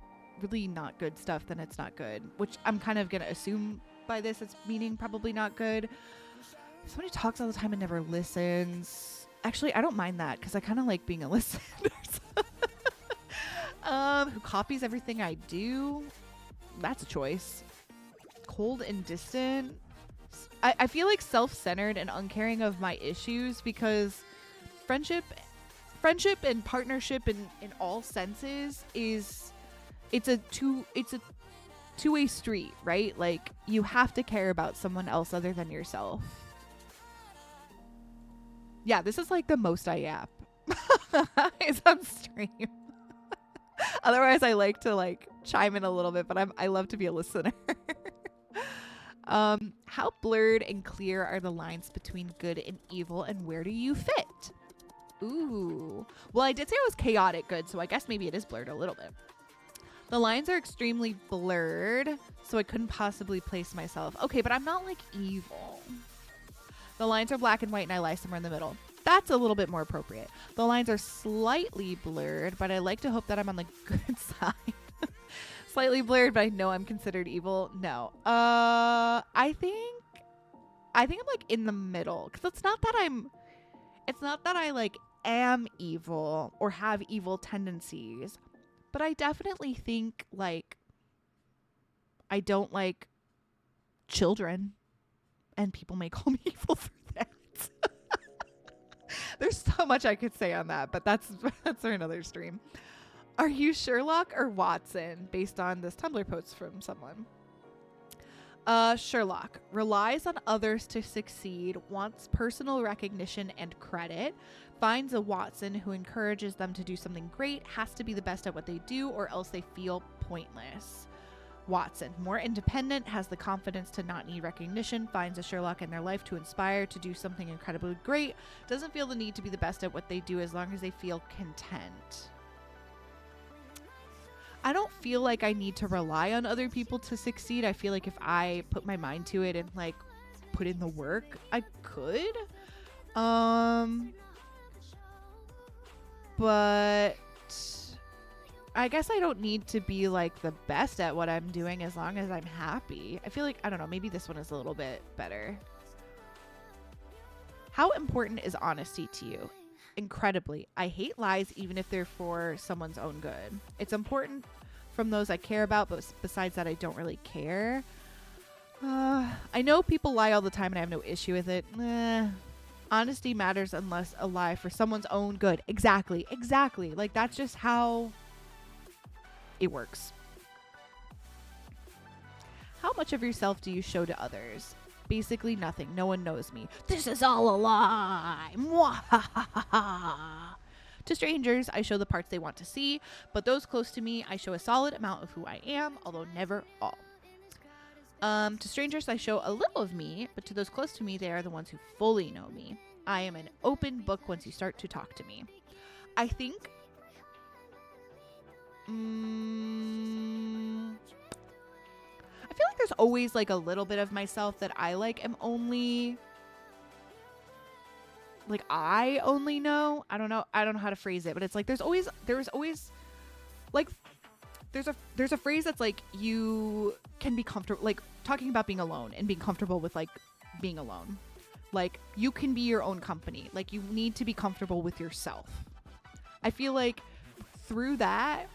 really not good stuff, then it's not good. Which I'm kind of gonna assume by this, it's meaning probably not good. Somebody talks all the time and never listens. Actually, I don't mind that because I kind of like being a listener. Who copies everything I do. That's a choice. Cold and distant. I feel like self-centered and uncaring of my issues because friendship and partnership in all senses it's a two-way street, right? Like you have to care about someone else other than yourself. Yeah, this is like the most I yap is on stream. Otherwise, I like to like chime in a little bit, but I love to be a listener. How blurred and clear are the lines between good and evil, and where do you fit? Ooh. Well, I did say it was chaotic good, so I guess maybe it is blurred a little bit. The lines are extremely blurred, so I couldn't possibly place myself. Okay, but I'm not like evil. The lines are black and white, and I lie somewhere in the middle. That's a little bit more appropriate. The lines are slightly blurred, but I like to hope that I'm on the good side. Slightly blurred, but I know I'm considered evil. No. I think I'm like in the middle, because it's not that I like am evil or have evil tendencies, but I definitely think like I don't like children, and people may call me evil for that. There's so much I could say on that, but that's for another stream. Are you Sherlock or Watson? Based on this Tumblr post from someone. Sherlock relies on others to succeed, wants personal recognition and credit, finds a Watson who encourages them to do something great, has to be the best at what they do, or else they feel pointless. Watson, more independent, has the confidence to not need recognition, finds a Sherlock in their life to inspire to do something incredibly great, doesn't feel the need to be the best at what they do as long as they feel content. I don't feel like I need to rely on other people to succeed. I feel like if I put my mind to it and like put in the work, I could. But I guess I don't need to be like the best at what I'm doing as long as I'm happy. I feel like, I don't know, maybe this one is a little bit better. How important is honesty to you? Incredibly. I hate lies even if they're for someone's own good. It's important from those I care about, but besides that, I don't really care. I know people lie all the time and I have no issue with it. Honesty matters unless a lie for someone's own good. Exactly. Like that's just how it works. How much of yourself do you show to others? Basically nothing. No one knows me. This is all a lie. To strangers, I show the parts they want to see, but those close to me, I show a solid amount of who I am, although never all. To strangers, I show a little of me, but to those close to me, they are the ones who fully know me. I am an open book once you start to talk to me. I think I feel like there's always like a little bit of myself that I like am only like I only know. I don't know how to phrase it, but it's like there's always like there's a phrase that's like you can be comfortable, like talking about being alone and being comfortable with like being alone. Like you can be your own company. Like you need to be comfortable with yourself. I feel like through that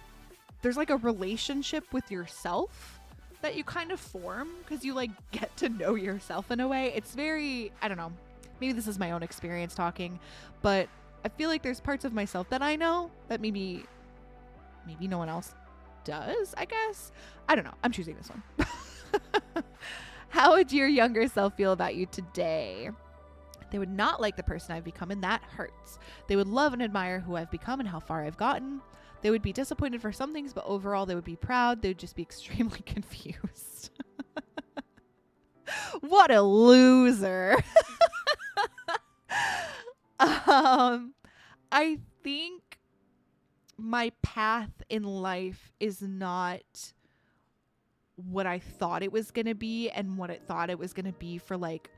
there's like a relationship with yourself that you kind of form because you like get to know yourself in a way. It's very, I don't know, maybe this is my own experience talking, but I feel like there's parts of myself that I know that maybe no one else does, I guess. I don't know. I'm choosing this one. How would your younger self feel about you today? They would not like the person I've become, and that hurts. They would love and admire who I've become and how far I've gotten. They would be disappointed for some things, but overall they would be proud. They would just be extremely confused. What a loser. I think my path in life is not what I thought it was going to be and what I thought it was going to be for like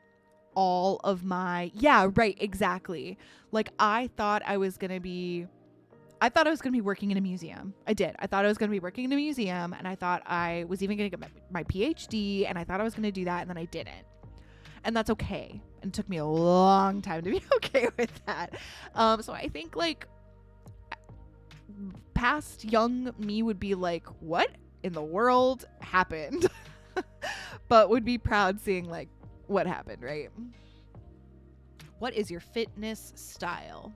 all of my, yeah, right, exactly. Like I thought I was going to be working in a museum. I did. I thought I was going to be working in a museum, and I thought I was even going to get my PhD, and I thought I was going to do that, and then I didn't. And that's okay. And it took me a long time to be okay with that. So I think like past young me would be like, what in the world happened? But would be proud seeing like what happened, right? What is your fitness style?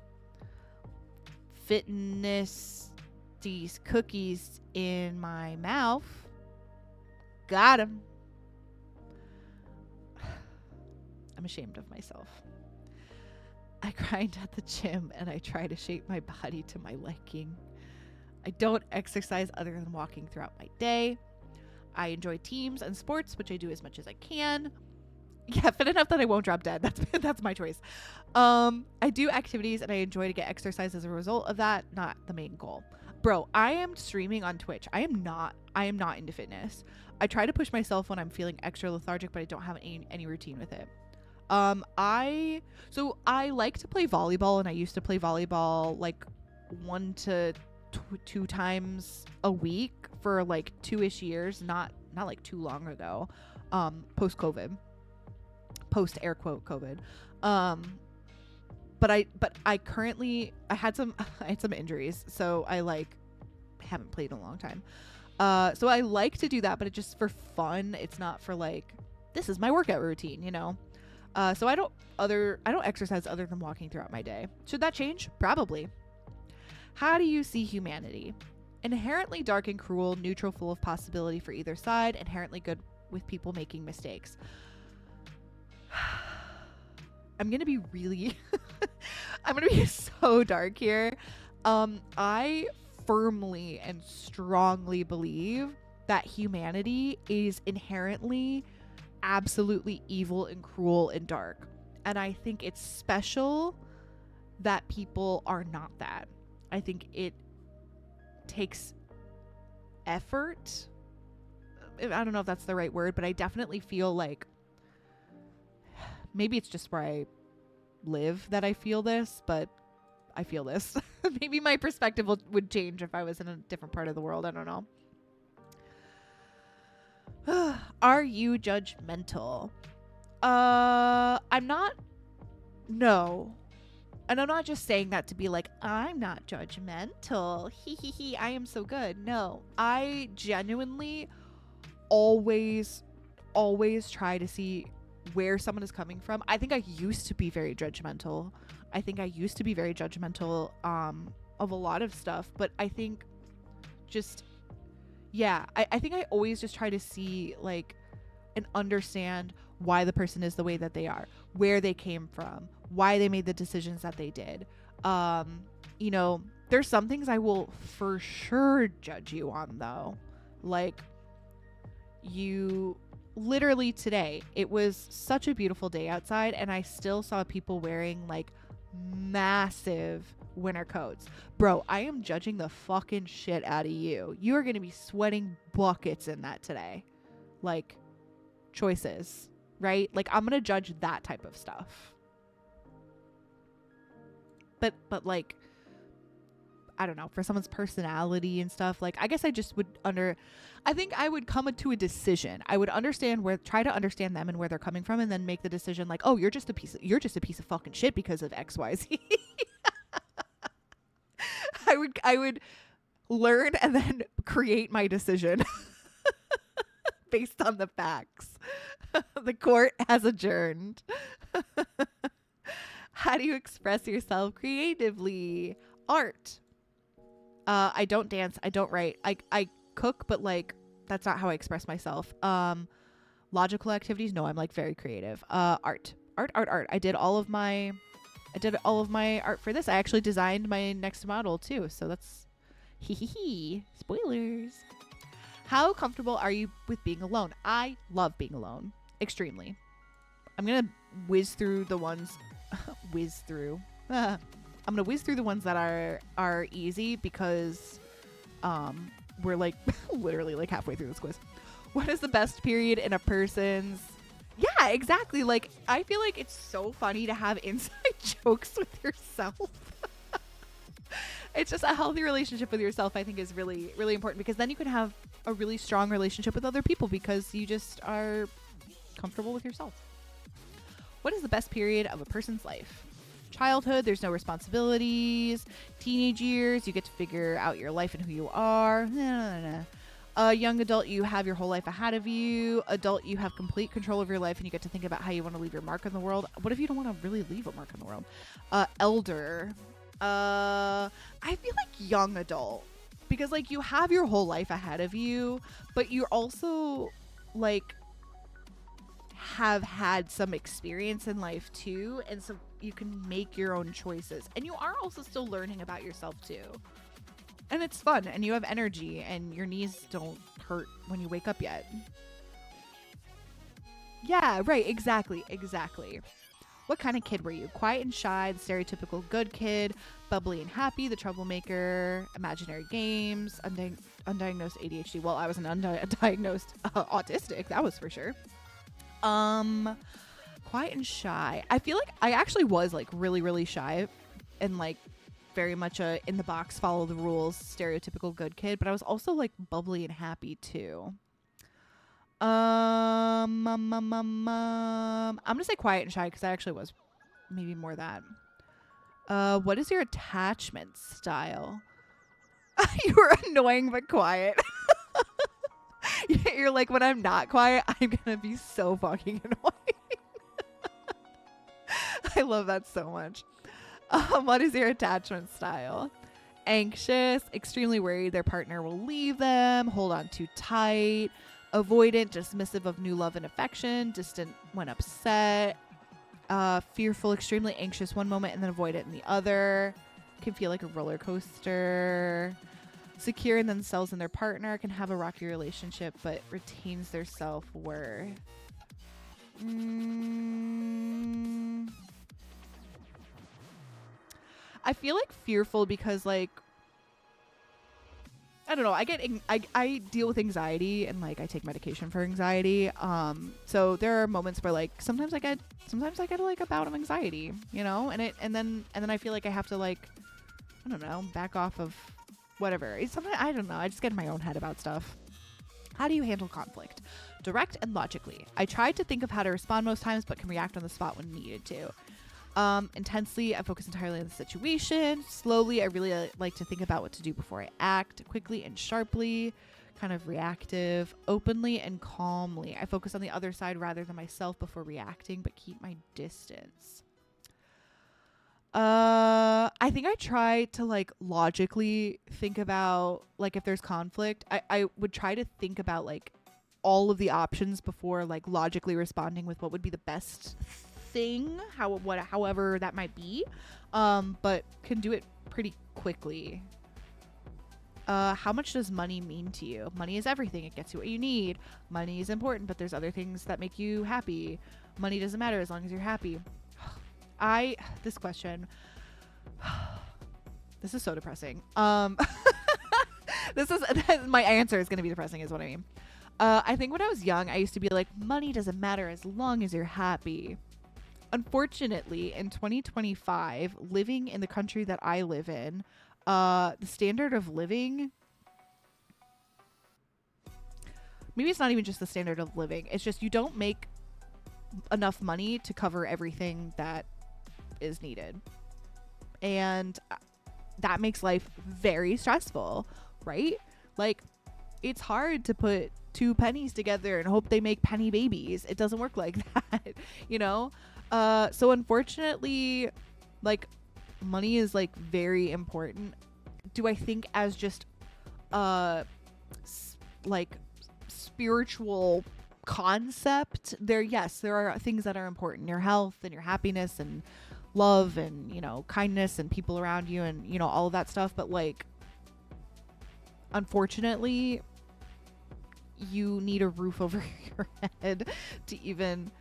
Fitness, these cookies in my mouth. Got 'em. I'm ashamed of myself. I grind at the gym and I try to shape my body to my liking. I don't exercise other than walking throughout my day. I enjoy teams and sports, which I do as much as I can. Yeah, fit enough that I won't drop dead. That's my choice. I do activities and I enjoy to get exercise as a result of that, not the main goal. Bro, I am streaming on Twitch. I am not into fitness. I try to push myself when I'm feeling extra lethargic, but I don't have any routine with it. I like to play volleyball, and I used to play volleyball like 1 to 2 times a week for like 2-ish years, not like too long ago. Post air quote COVID. But I currently I had some injuries, so I like haven't played in a long time. So I like to do that, but it's just for fun. It's not for like, this is my workout routine, you know? So I don't exercise other than walking throughout my day. Should that change? Probably. How do you see humanity? Inherently dark and cruel, neutral, full of possibility for either side, inherently good with people making mistakes. I'm going to be really I'm going to be so dark here. I firmly and strongly believe that humanity is inherently absolutely evil and cruel and dark. And I think it's special that people are not that. I think it takes effort. I don't know if that's the right word, but I definitely feel like maybe it's just where I live that I feel this, but I feel this. Maybe my perspective would change if I was in a different part of the world. I don't know. Are you judgmental? I'm not. No. And I'm not just saying that to be like, I'm not judgmental. He. I am so good. No. I genuinely always try to see where someone is coming from. I think I used to be very judgmental. I think of a lot of stuff, but I think just, yeah, I think I always just try to see like and understand why the person is the way that they are, where they came from, why they made the decisions that they did. You know, there's some things I will for sure judge you on though. Like, you literally today, it was such a beautiful day outside and I still saw people wearing like massive winter coats. Bro, I am judging the fucking shit out of you. You are going to be sweating buckets in that today. Like, choices, right? Like, I'm going to judge that type of stuff. But like, I don't know, for someone's personality and stuff, like, I guess I just would I think I would come to a decision. I would try to understand them and where they're coming from, and then make the decision like, oh, you're just a piece of fucking shit because of XYZ. I would learn and then create my decision based on the facts. The court has adjourned. How do you express yourself creatively? Art. I don't dance. I don't write. I cook, but like, that's not how I express myself. Logical activities. No, I'm like very creative. Art. I did all of my art for this. I actually designed my next model too. So that's spoilers. How comfortable are you with being alone? I love being alone. Extremely. I'm going to whiz through the ones I'm going to whiz through the ones that are easy because we're like literally like halfway through this quiz. What is the best period in a person's... Yeah, exactly. Like, I feel like it's so funny to have inside jokes with yourself. It's just a healthy relationship with yourself, I think, is really, really important, because then you can have a really strong relationship with other people because you just are comfortable with yourself. What is the best period of a person's life? Childhood, there's no responsibilities. Teenage years, you get to figure out your life and who you are. Young adult, you have your whole life ahead of you. Adult, you have complete control of your life and you get to think about how you want to leave your mark on the world. What if you don't want to really leave a mark on the world? Elder, I feel like young adult, because like you have your whole life ahead of you, but you're also like have had some experience in life too, and so you can make your own choices, and you are also still learning about yourself too, and it's fun, and you have energy, and your knees don't hurt when you wake up yet. Yeah, right, exactly. What kind of kid were you? Quiet and shy, the stereotypical good kid, bubbly and happy, the troublemaker, imaginary games, undiagnosed ADHD. Well, I was an undiagnosed autistic, that was for sure. Quiet and shy. I feel like I actually was like really, really shy and like very much a in the box, follow the rules, stereotypical good kid, but I was also like bubbly and happy too. I'm gonna say quiet and shy because I actually was maybe more that. What is your attachment style? You were annoying but quiet. You're like, when I'm not quiet, I'm gonna be so fucking annoying. I love that so much. What is your attachment style? Anxious, extremely worried their partner will leave them, hold on too tight, avoidant, dismissive of new love and affection, distant when upset, fearful, extremely anxious one moment and then avoidant in the other, can feel like a roller coaster, secure in themselves and their partner, can have a rocky relationship but retains their self-worth. I feel like fearful because like I don't know, I deal with anxiety and like I take medication for anxiety. So there are moments where like sometimes I get like a bout of anxiety, you know, and then I feel like I have to like I don't know, back off of whatever. It's something I don't know. I just get in my own head about stuff. How do you handle conflict? Direct and logically. I try to think of how to respond most times, but can react on the spot when needed to. Intensely, I focus entirely on the situation. Slowly, I really like to think about what to do before I act. Quickly and sharply, kind of reactive. Openly and calmly, I focus on the other side rather than myself before reacting, but keep my distance. I think I try to like logically think about like if there's conflict, I would try to think about like all of the options before like logically responding with what would be the best thing, however that might be, but can do it pretty quickly. How much does money mean to you? Money is everything. It gets you what you need. Money is important, but there's other things that make you happy. Money doesn't matter as long as you're happy. This question, this is so depressing. This is my answer is going to be depressing is what I mean. I think when I was young, I used to be like, money doesn't matter as long as you're happy. Unfortunately, in 2025, living in the country that I live in, the standard of living, maybe it's not even just the standard of living. It's just you don't make enough money to cover everything that is needed. And that makes life very stressful, right? Like, it's hard to put two pennies together and hope they make penny babies. It doesn't work like that, you know? So unfortunately, like, money is like very important. Do I think as just like spiritual concept there? Yes, there are things that are important, your health and your happiness and love and, you know, kindness and people around you and, you know, all of that stuff. But like, unfortunately, you need a roof over your head to even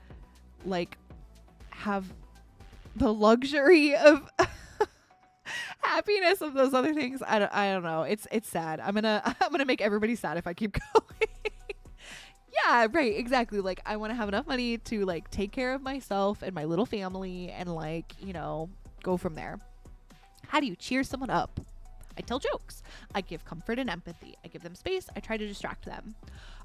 like have the luxury of happiness of those other things. I don't know. It's sad. I'm gonna make everybody sad if I keep going. Yeah, right, exactly. Like, I want to have enough money to like take care of myself and my little family and like, you know, go from there. How do you cheer someone up? I tell jokes. I give comfort and empathy. I give them space. I try to distract them.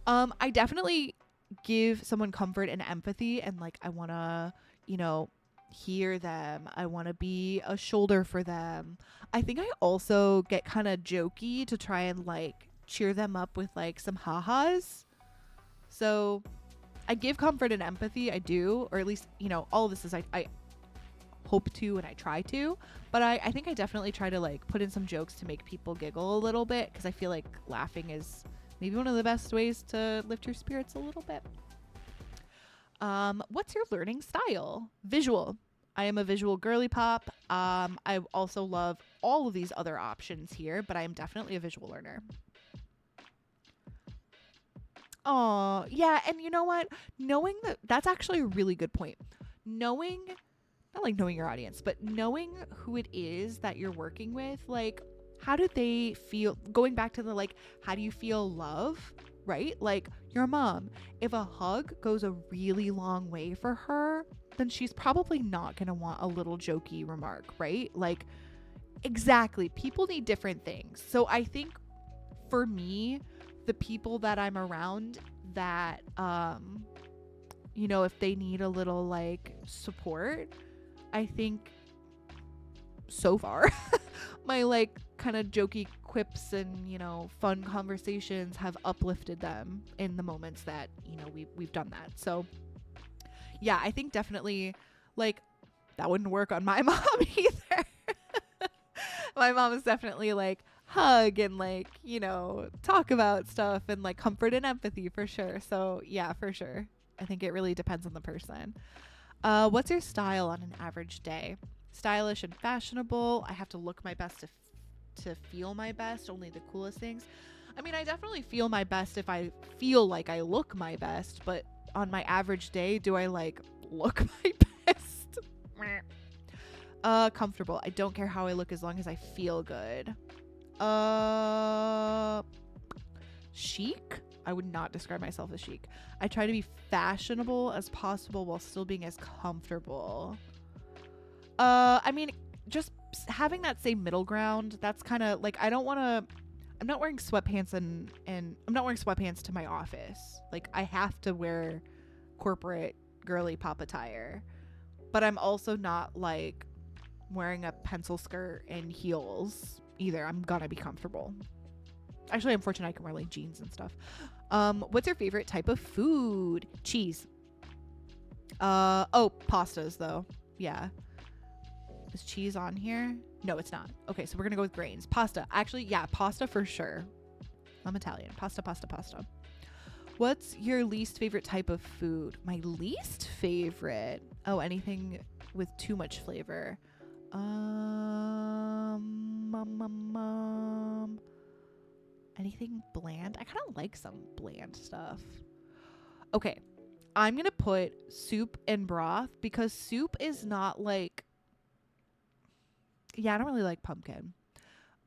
I definitely give someone comfort and empathy and like I want to, you know, hear them. I want to be a shoulder for them. I think I also get kind of jokey to try and like cheer them up with like some ha-has. So I give comfort and empathy. I do, or at least, you know, all of this is I hope to and I try to, but I think I definitely try to like put in some jokes to make people giggle a little bit, because I feel like laughing is maybe one of the best ways to lift your spirits a little bit. What's your learning style? Visual. I am a visual girly pop. I also love all of these other options here, but I am definitely a visual learner. Oh, yeah, and you know what? Knowing that's actually a really good point. Knowing, not like knowing your audience, but knowing who it is that you're working with, like how do they feel, going back to the like how do you feel love, right? Like your mom, if a hug goes a really long way for her, then she's probably not going to want a little jokey remark, right? Like exactly, people need different things. So I think for me, the people that I'm around that you know, if they need a little like support, I think so far my like kind of jokey quips and, you know, fun conversations have uplifted them in the moments that, you know, we've done that. So yeah, I think definitely like that wouldn't work on my mom either. My mom is definitely like hug and like, you know, talk about stuff and like comfort and empathy for sure. So yeah, for sure. I think it really depends on the person. What's your style on an average day? Stylish and fashionable. I have to look my best to feel my best. Only the coolest things. I mean, I definitely feel my best if I feel like I look my best, but on my average day, do I like look my best? Comfortable. I don't care how I look as long as I feel good. Chic. I would not describe myself as chic. I try to be fashionable as possible while still being as comfortable. I mean, just having that same middle ground, that's kind of like, I'm not wearing sweatpants and I'm not wearing sweatpants to my office. Like I have to wear corporate girly pop attire, but I'm also not like wearing a pencil skirt and heels either. I'm gonna be comfortable. Actually, I'm fortunate I can wear like jeans and stuff. What's your favorite type of food? Cheese. Oh, pastas though. Yeah. Is cheese on here? No, it's not. Okay, so we're gonna go with grains. Pasta. Actually, yeah, pasta for sure. I'm Italian. Pasta, pasta, pasta. What's your least favorite type of food? My least favorite? Oh, anything with too much flavor. Anything bland? I kind of like some bland stuff. Okay, I'm gonna put soup and broth because soup is not like, yeah, I don't really like pumpkin.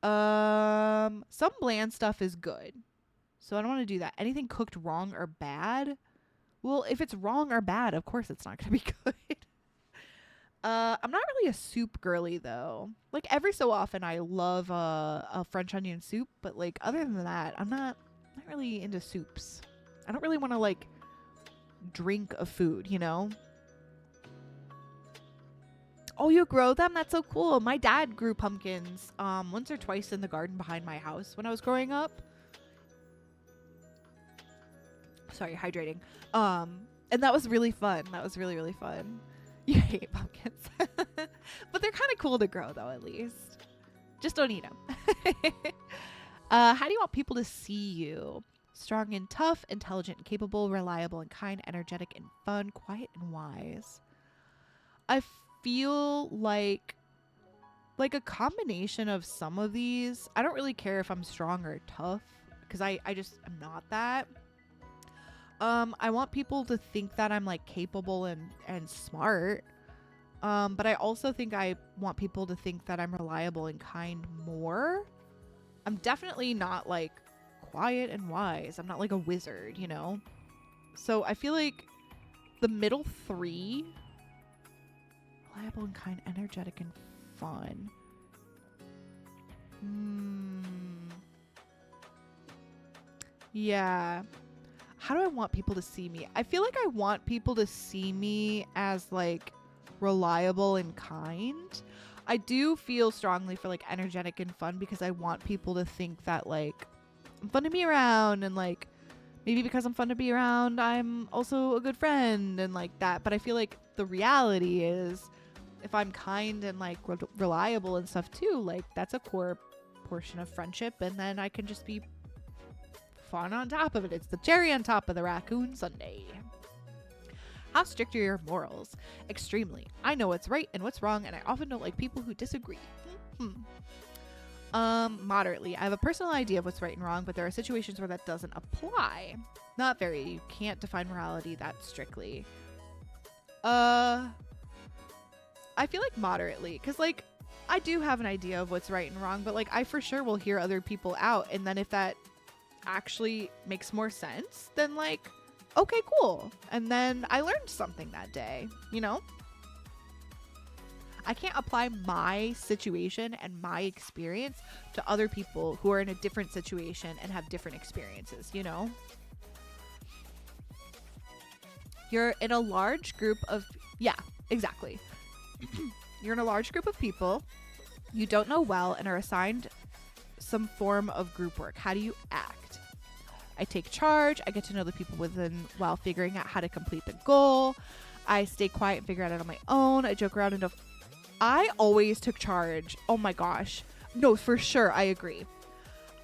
Some bland stuff is good, so I don't want to do that. Anything cooked wrong or bad? Well, if it's wrong or bad, of course it's not gonna be good. I'm not really a soup girly though. Like every so often I love a French onion soup, but like other than that, I'm not really into soups. I don't really want to like drink a food, you know? Oh, you grow them? That's so cool. My dad grew pumpkins once or twice in the garden behind my house when I was growing up. Sorry, hydrating. And that was really fun. That was really, really fun. You hate pumpkins. But they're kind of cool to grow, though, at least. Just don't eat them. How do you want people to see you? Strong and tough, intelligent and capable, reliable and kind, energetic and fun, quiet and wise. I feel like a combination of some of these. I don't really care if I'm strong or tough, because I just am not that. I want people to think that I'm like capable and smart. But I also think I want people to think that I'm reliable and kind more. I'm definitely not like quiet and wise. I'm not like a wizard, you know? So I feel like the middle three, reliable and kind, energetic and fun. Yeah. How do I want people to see me? I feel like I want people to see me as like reliable and kind. I do feel strongly for like energetic and fun because I want people to think that like I'm fun to be around, and like maybe because I'm fun to be around, I'm also a good friend and like that. But I feel like the reality is if I'm kind and like reliable and stuff too, like that's a core portion of friendship, and then I can just be fun on top of it. It's the cherry on top of the raccoon sundae. How strict are your morals? Extremely. I know what's right and what's wrong, and I often don't like people who disagree. Moderately. I have a personal idea of what's right and wrong, but there are situations where that doesn't apply. Not very. You can't define morality that strictly. I feel like moderately, because like I do have an idea of what's right and wrong, but like I for sure will hear other people out, and then if that actually makes more sense, then like okay, cool. And then I learned something that day, you know? I can't apply my situation and my experience to other people who are in a different situation and have different experiences, you know? You're in a large group of, yeah, exactly. You're in a large group of people you don't know well and are assigned some form of group work. How do you act? I take charge. I get to know the people within while figuring out how to complete the goal. I stay quiet and figure it out on my own. I joke around and I always took charge. Oh my gosh. No, for sure. I agree.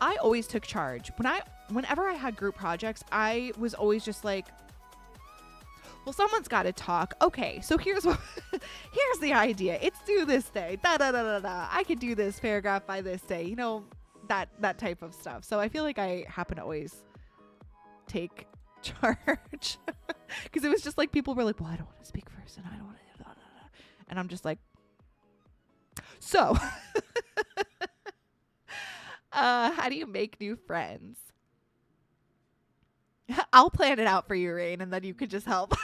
I always took charge. Whenever I had group projects, I was always just like, well, someone's got to talk. Okay, so here's the idea. It's due this day. Da da da da da. I could do this paragraph by this day. You know, that type of stuff. So I feel like I happen to always take charge because it was just like people were like, well, I don't want to speak first and I don't want to, and I'm just like, so how do you make new friends? I'll plan it out for you, Rain, and then you could just help.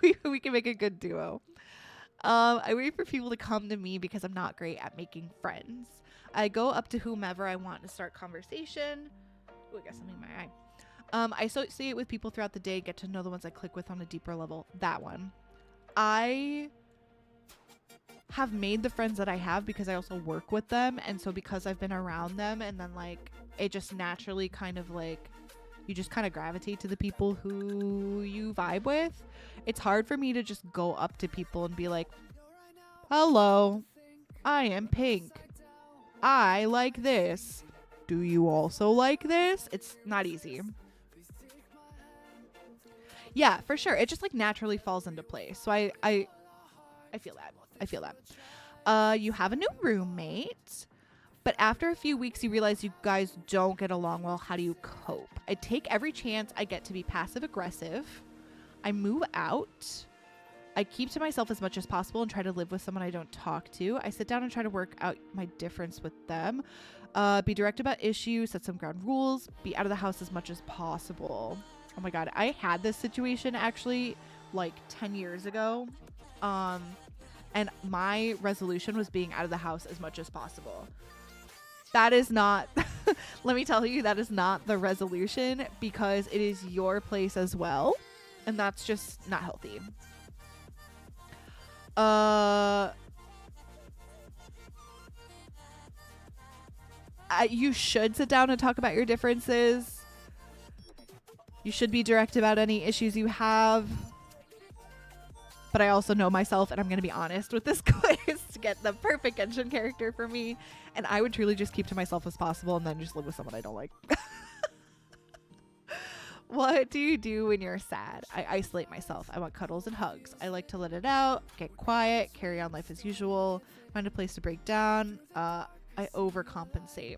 we can make a good duo. I wait for people to come to me because I'm not great at making friends. I go up to whomever I want to start conversation. Ooh, I got something in my eye. I associate with people throughout the day, get to know the ones I click with on a deeper level. That one. I have made the friends that I have because I also work with them, and so because I've been around them, and then like it just naturally kind of like you just kind of gravitate to the people who you vibe with. It's hard for me to just go up to people and be like, hello, I am pink, I like this, do you also like this? It's not easy. Yeah, for sure. It just like naturally falls into place. So I feel that. I feel that. You have a new roommate, but after a few weeks you realize you guys don't get along well. How do you cope? I take every chance I get to be passive aggressive. I move out. I keep to myself as much as possible and try to live with someone I don't talk to. I sit down and try to work out my difference with them. Be direct about issues, set some ground rules, be out of the house as much as possible. Oh my God. I had this situation actually like 10 years ago. And my resolution was being out of the house as much as possible. That is not, let me tell you, that is not the resolution because it is your place as well. And that's just not healthy. You should sit down and talk about your differences. You should be direct about any issues you have. But I also know myself, and I'm going to be honest with this quiz to get the perfect Genshin character for me. And I would truly just keep to myself as possible and then just live with someone I don't like. What do you do when you're sad? I isolate myself. I want cuddles and hugs. I like to let it out, get quiet, carry on life as usual, find a place to break down. I overcompensate.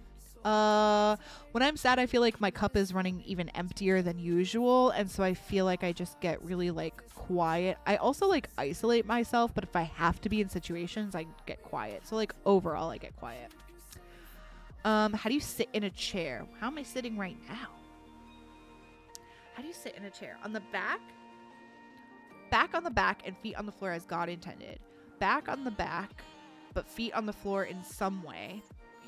When I'm sad, I feel like my cup is running even emptier than usual, and so I feel like I just get really like quiet. I also like isolate myself, but if I have to be in situations, I get quiet. So like overall, I get quiet. How do you sit in a chair? How am I sitting right now? How do you sit in a chair? On the back? Back on the back and feet on the floor as God intended. Back on the back, but feet on the floor in some way.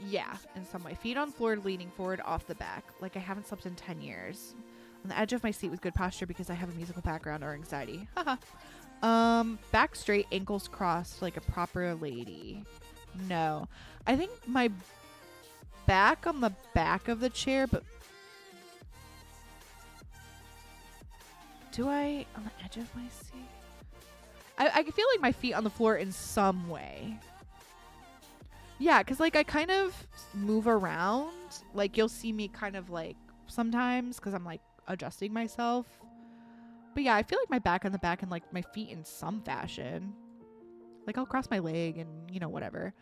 Yeah, in some way. Feet on floor, leaning forward off the back. Like I haven't slept in 10 years. On the edge of my seat with good posture because I have a musical background or anxiety. Haha. Back straight, ankles crossed like a proper lady. No. I think my back on the back of the chair, but do I on the edge of my seat? I feel like my feet on the floor in some way. Yeah, because like I kind of move around. Like you'll see me kind of like sometimes because I'm like adjusting myself. But yeah, I feel like my back on the back and like my feet in some fashion. Like I'll cross my leg and, you know, whatever.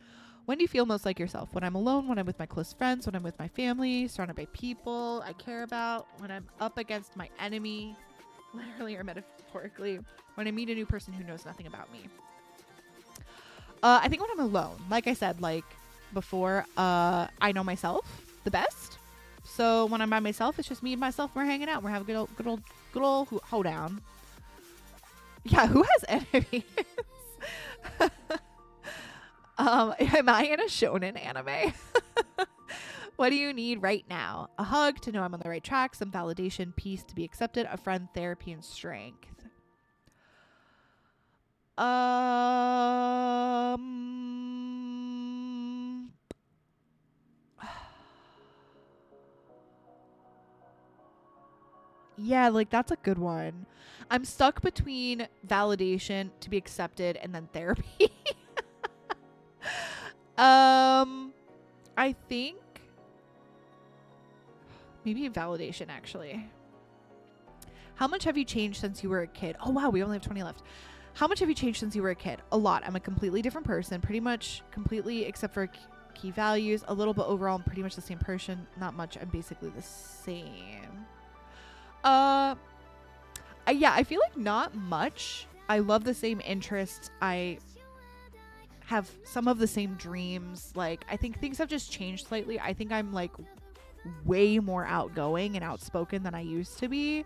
When do you feel most like yourself? When I'm alone, when I'm with my close friends, when I'm with my family, surrounded by people I care about, when I'm up against my enemy, literally or metaphorically, when I meet a new person who knows nothing about me. I think when I'm alone, like I said, like before, I know myself the best. So when I'm by myself, it's just me and myself. We're hanging out. We're having good old hoedown. Yeah, who has enemies? Am I in a shonen anime? What do you need right now? A hug to know I'm on the right track, some validation, peace to be accepted, a friend, therapy, and strength. Yeah, like that's a good one. I'm stuck between validation to be accepted and then therapy. I think maybe validation actually. How much have you changed since you were a kid? Oh wow, we only have 20 left. How much have you changed since you were a kid? A lot. I'm a completely different person, pretty much completely except for key values, a little bit overall. I'm pretty much the same person. Not much. I'm basically the same. Yeah, I feel like not much. I love the same interests. I have some of the same dreams. Like, I think things have just changed slightly. I think I'm like way more outgoing and outspoken than I used to be.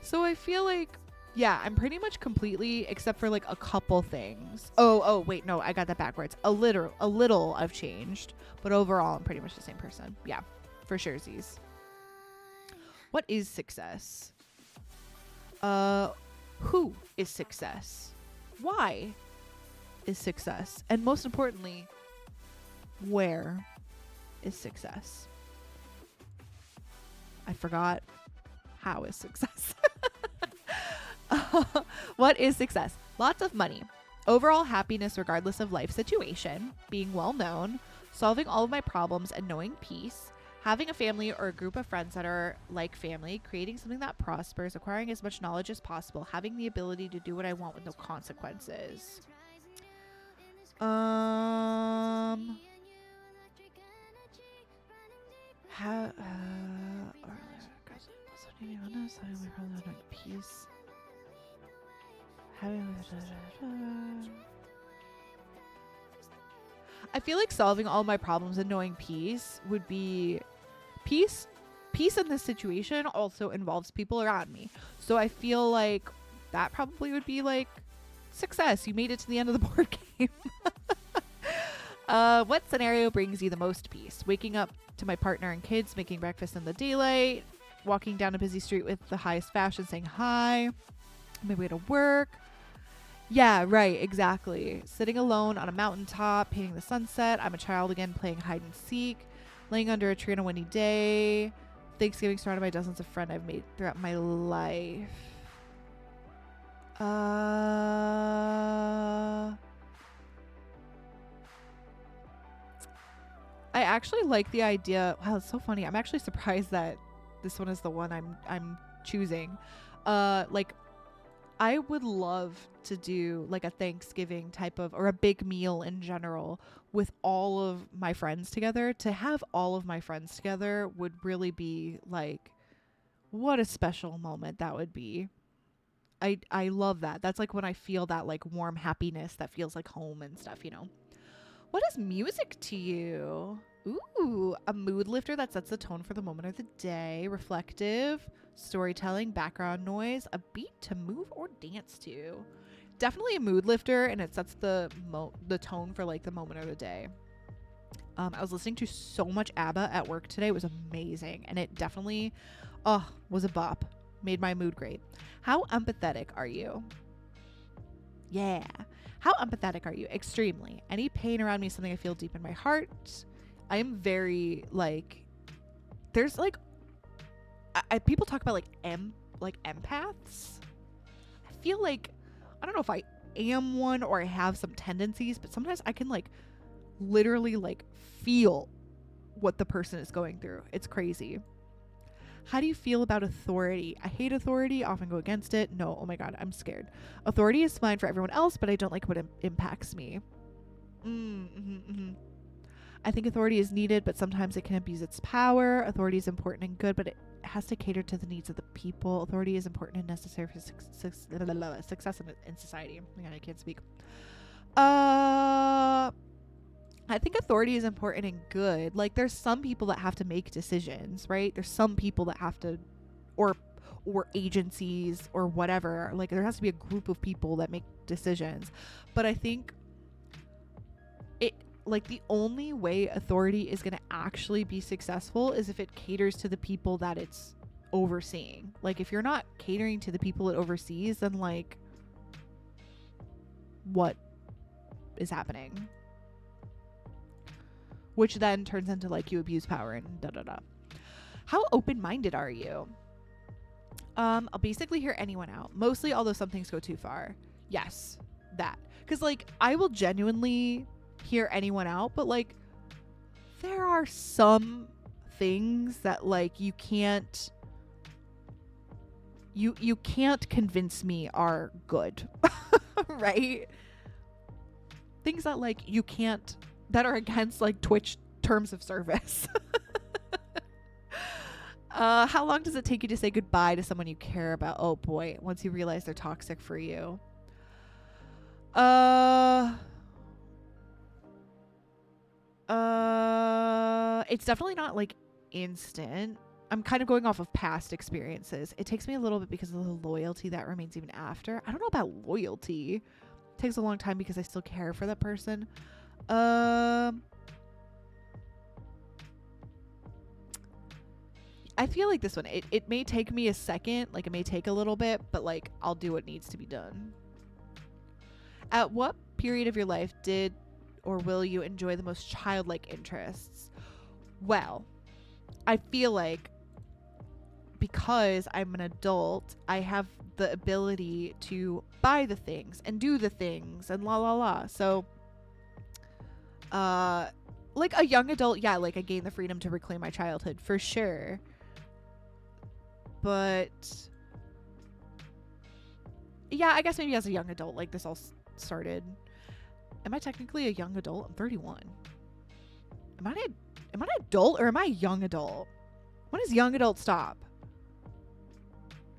So I feel like, yeah, I'm pretty much completely, except for like a couple things. Oh, wait, no, I got that backwards. A little I've changed, but overall I'm pretty much the same person. Yeah, for sure, Z's. What is success? Who is success? Why is success? And most importantly, where is success? I forgot. How is success? What is success? Lots of money. Overall happiness regardless of life situation. Being well known. Solving all of my problems and knowing peace. Having a family or a group of friends that are like family. Creating something that prospers. Acquiring as much knowledge as possible. Having the ability to do what I want with no consequences. Peace. I feel like solving all my problems and knowing peace would be peace. Peace in this situation also involves people around me. So I feel like that probably would be like success. You made it to the end of the board game. What scenario brings you the most peace? Waking up to my partner and kids, making breakfast in the daylight, walking down a busy street with the highest fashion, saying hi, on my way to work. Yeah, right, exactly. Sitting alone on a mountaintop, painting the sunset. I'm a child again, playing hide and seek. Laying under a tree on a windy day. Thanksgiving surrounded by dozens of friends I've made throughout my life. I actually like the idea. Wow, it's so funny. I'm actually surprised that this one is the one I'm choosing. Like, I would love to do like a Thanksgiving type of, or a big meal in general with all of my friends together. To have all of my friends together would really be like, what a special moment that would be. I love that. That's like when I feel that like warm happiness that feels like home and stuff, you know. What is music to you? Ooh, a mood lifter that sets the tone for the moment of the day. Reflective, storytelling, background noise, a beat to move or dance to. Definitely a mood lifter, and it sets the tone for like the moment of the day. I was listening to so much ABBA at work today. It was amazing, and it definitely was a bop. Made my mood great. How empathetic are you? Yeah. How empathetic are you? Extremely. Any pain around me is something I feel deep in my heart. I am very like, there's like, people talk about like empaths. I feel like, I don't know if I am one or I have some tendencies, but sometimes I can like literally like feel what the person is going through. It's crazy. How do you feel about authority? I hate authority, often go against it. No, oh my God, I'm scared. Authority is fine for everyone else, but I don't like what impacts me. I think authority is needed, but sometimes it can abuse its power. Authority is important and good, but it has to cater to the needs of the people. Authority is important and necessary for success in society. Oh my God, I can't speak. I think authority is important and good. Like, there's some people that have to make decisions, right? There's some people that have to, or agencies or whatever. Like, there has to be a group of people that make decisions. But I think like the only way authority is going to actually be successful is if it caters to the people that it's overseeing. Like, if you're not catering to the people it oversees, then like, what is happening? Which then turns into like you abuse power and da da da. How open-minded are you? I'll basically hear anyone out. Mostly, although some things go too far. Yes, that. Because like, I will genuinely hear anyone out, but like, there are some things that like you can't convince me are good. Right? Things that like you can't, that are against like Twitch terms of service. How long does it take you to say goodbye to someone you care about? Oh boy, once you realize they're toxic for you. It's definitely not like instant. I'm kind of going off of past experiences. It takes me a little bit because of the loyalty that remains even after. I don't know about loyalty. It takes a long time because I still care for that person. I feel like this one, it may take me a second, like it may take a little bit, but like I'll do what needs to be done. At what period of your life did or will you enjoy the most childlike interests? Well, I feel like because I'm an adult, I have the ability to buy the things and do the things and la la la. So, like a young adult, yeah, like I gained the freedom to reclaim my childhood for sure. But yeah, I guess maybe as a young adult, like this all started. Am I technically a young adult? I'm 31. Am I an adult or am I a young adult? When does young adult stop?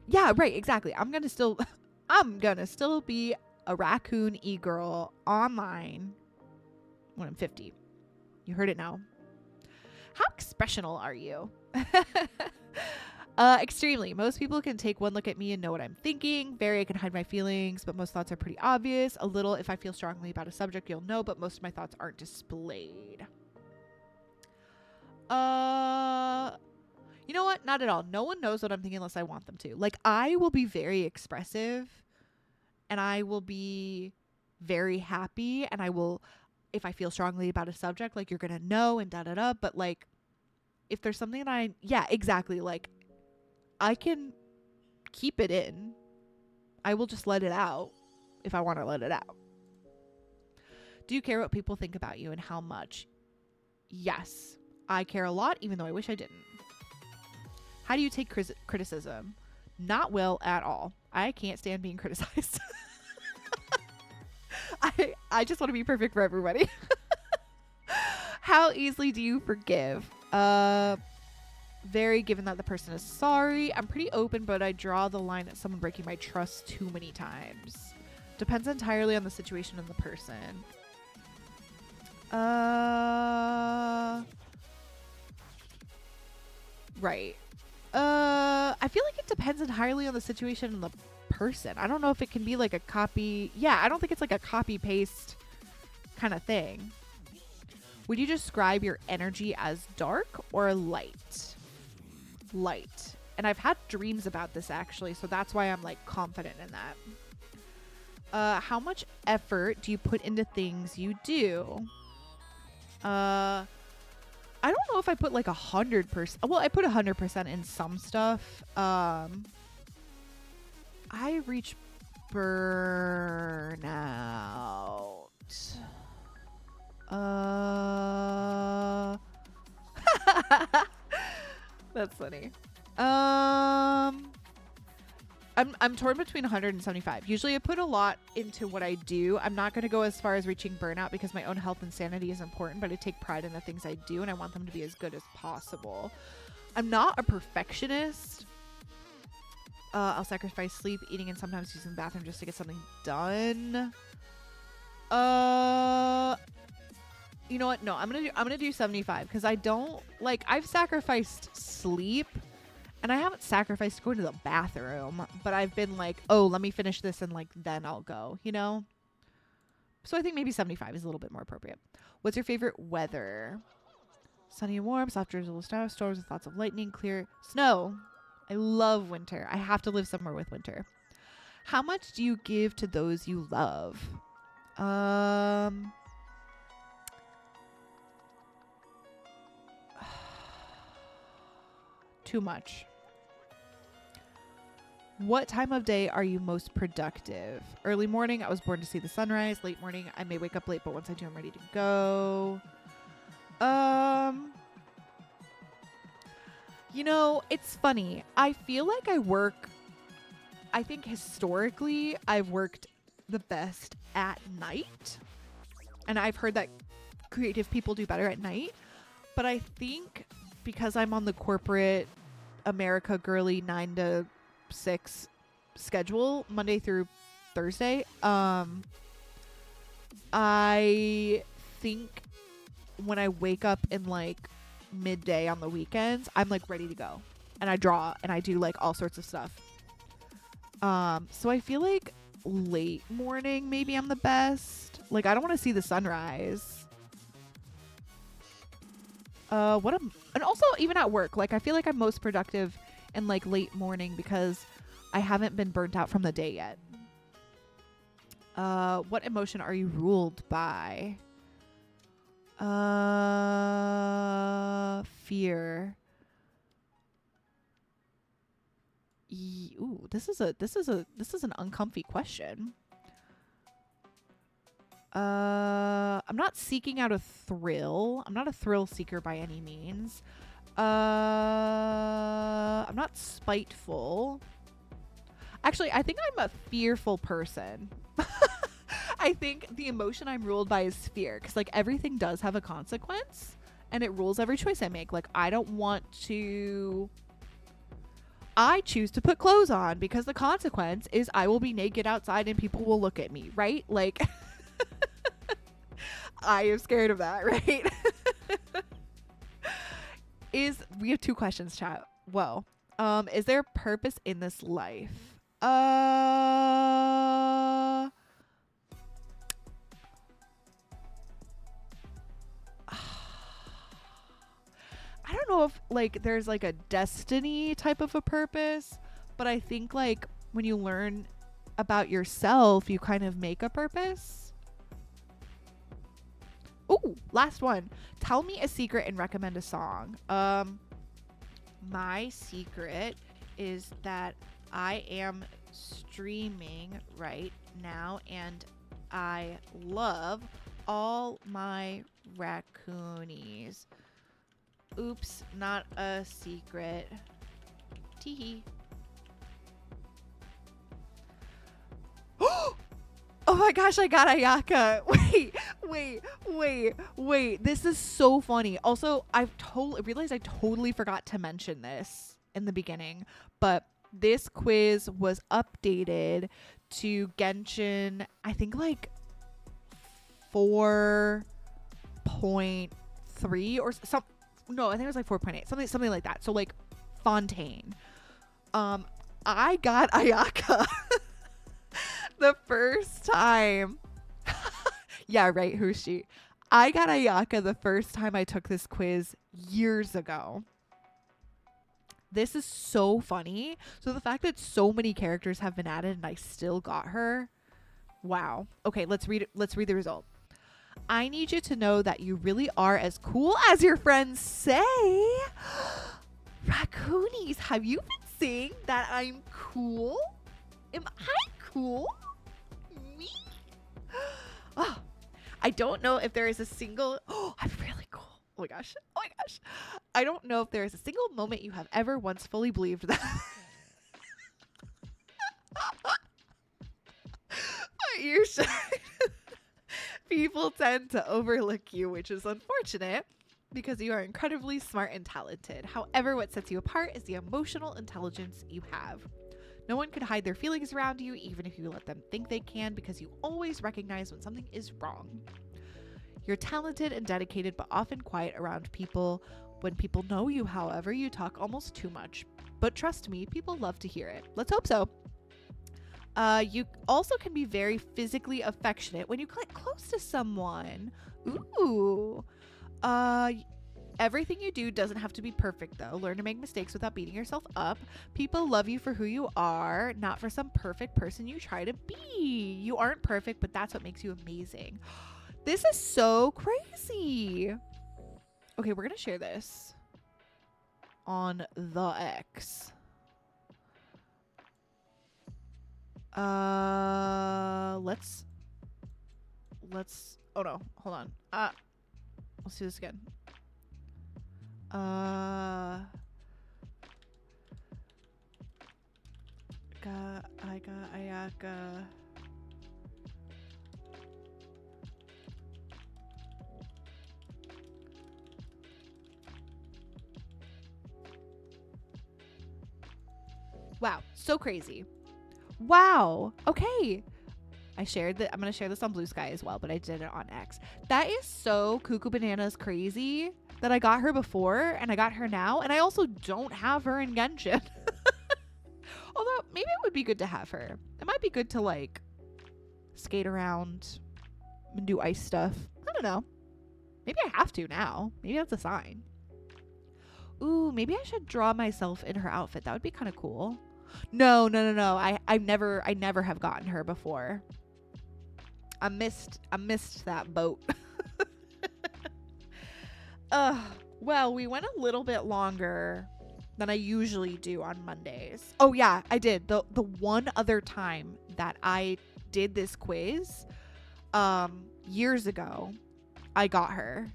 Yeah, right, exactly. I'm gonna still be a raccoon e-girl online when I'm 50. You heard it now. How expressional are you? Extremely. Most people can take one look at me and know what I'm thinking. Very, I can hide my feelings, but most thoughts are pretty obvious. A little, if I feel strongly about a subject, you'll know, but most of my thoughts aren't displayed. You know what? Not at all. No one knows what I'm thinking unless I want them to. Like, I will be very expressive and I will be very happy and I will, if I feel strongly about a subject, like you're going to know and da da da. But like, if there's something that yeah, exactly. Like, I can keep it in. I will just let it out if I want to let it out. Do you care what people think about you and how much? Yes, I care a lot, even though I wish I didn't. How do you take criticism? Not well at all. I can't stand being criticized. I just want to be perfect for everybody. How easily do you forgive? Very, given that the person is sorry. I'm pretty open, but I draw the line at someone breaking my trust too many times. Depends entirely on the situation and the person. Right. I feel like it depends entirely on the situation and the person. I don't know if it can be like a copy. Yeah, I don't think it's like a copy paste kind of thing. Would you describe your energy as dark or light? Light. And I've had dreams about this actually, so that's why I'm like confident in that. How much effort do you put into things you do? I don't know if I put like 100%. Well, I put 100% in some stuff. I reach burnout. That's funny. I'm torn between 175. Usually I put a lot into what I do. I'm not going to go as far as reaching burnout because my own health and sanity is important, but I take pride in the things I do and I want them to be as good as possible. I'm not a perfectionist. I'll sacrifice sleep, eating, and sometimes using the bathroom just to get something done. You know what? No, I'm gonna do 75 because I don't like. I've sacrificed sleep, and I haven't sacrificed going to the bathroom. But I've been like, oh, let me finish this and like then I'll go. You know. So I think maybe 75 is a little bit more appropriate. What's your favorite weather? Sunny and warm, soft drizzle of snow, storms with lots of lightning, clear snow. I love winter. I have to live somewhere with winter. How much do you give to those you love? Too much. What time of day are you most productive? Early morning, I was born to see the sunrise. Late morning, I may wake up late, but once I do, I'm ready to go. You know, it's funny. I feel like I think historically I've worked the best at night. And I've heard that creative people do better at night. But I think because I'm on the corporate America girly 9 to 6 schedule, Monday through Thursday, I think when I wake up in like midday on the weekends, I'm like ready to go, and I draw and I do like all sorts of stuff. So I feel like late morning maybe I'm the best. Like I don't want to see the sunrise. And also even at work, like I feel like I'm most productive in like late morning because I haven't been burnt out from the day yet. What emotion are you ruled by? Fear. Ooh, this is an uncomfy question. I'm not seeking out a thrill. I'm not a thrill seeker by any means. I'm not spiteful. Actually, I think I'm a fearful person. I think the emotion I'm ruled by is fear, because like everything does have a consequence and it rules every choice I make. Like I choose to put clothes on because the consequence is I will be naked outside and people will look at me, right? Like I am scared of that, right? We have 2 questions, chat. Whoa. Is there purpose in this life? I don't know if like there's like a destiny type of a purpose, but I think like when you learn about yourself, you kind of make a purpose. Ooh, last one. Tell me a secret and recommend a song. My secret is that I am streaming right now and I love all my raccoonies. Oops, not a secret. Teehee. Oh my gosh, I got Ayaka. Wait. This is so funny. Also, I totally forgot to mention this in the beginning, but this quiz was updated to Genshin, I think like 4.3 or some. No, I think it was like 4.8, something like that. So like Fontaine. I got Ayaka the first time. Yeah, right. Who's she? I got Ayaka the first time I took this quiz years ago. This is so funny. So the fact that so many characters have been added and I still got her Wow. Okay, let's read it. Let's read the result. I need you to know that you really are as cool as your friends say. Raccoonies, have you been saying that I'm cool? Am I cool? Me? Oh, I don't know if there is a single. Oh, I'm really cool. Oh my gosh. Oh my gosh. I don't know if there is a single moment you have ever once fully believed that. You should. People tend to overlook you, which is unfortunate because you are incredibly smart and talented. However, what sets you apart is the emotional intelligence you have. No one can hide their feelings around you, even if you let them think they can, because you always recognize when something is wrong. You're talented and dedicated, but often quiet around people. When people know you, however, you talk almost too much. But trust me, people love to hear it. Let's hope so. You also can be very physically affectionate when you get close to someone. Ooh. Everything you do doesn't have to be perfect, though. Learn to make mistakes without beating yourself up. People love you for who you are, not for some perfect person you try to be. You aren't perfect, but that's what makes you amazing. This is so crazy. Okay, we're going to share this on the X. Let's oh no, hold on. Let's do this again. Ayaka. Wow, so crazy. Wow. Okay. I'm going to share this on Blue Sky as well, but I did it on X. That is so cuckoo bananas crazy that I got her before and I got her now. And I also don't have her in Genshin. Although maybe it would be good to have her. It might be good to like skate around and do ice stuff. I don't know. Maybe I have to now. Maybe that's a sign. Ooh, maybe I should draw myself in her outfit. That would be kind of cool. No. I never have gotten her before. I missed that boat. Well, we went a little bit longer than I usually do on Mondays. Oh yeah, I did. The one other time that I did this quiz, years ago, I got her.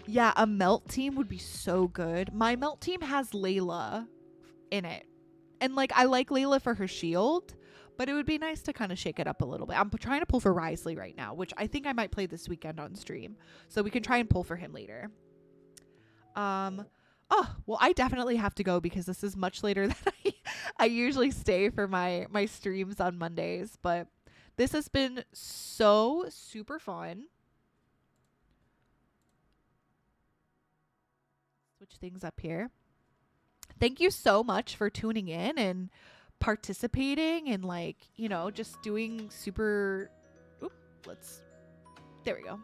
Yeah, a melt team would be so good. My melt team has Layla in it. And like I like Layla for her shield, but it would be nice to kind of shake it up a little bit. I'm trying to pull for Risley right now, which I think I might play this weekend on stream. So we can try and pull for him later. Oh, well, I definitely have to go because this is much later than I usually stay for my streams on Mondays. But this has been so super fun. Switch things up here. Thank you so much for tuning in and participating and like, you know, just doing super. There we go.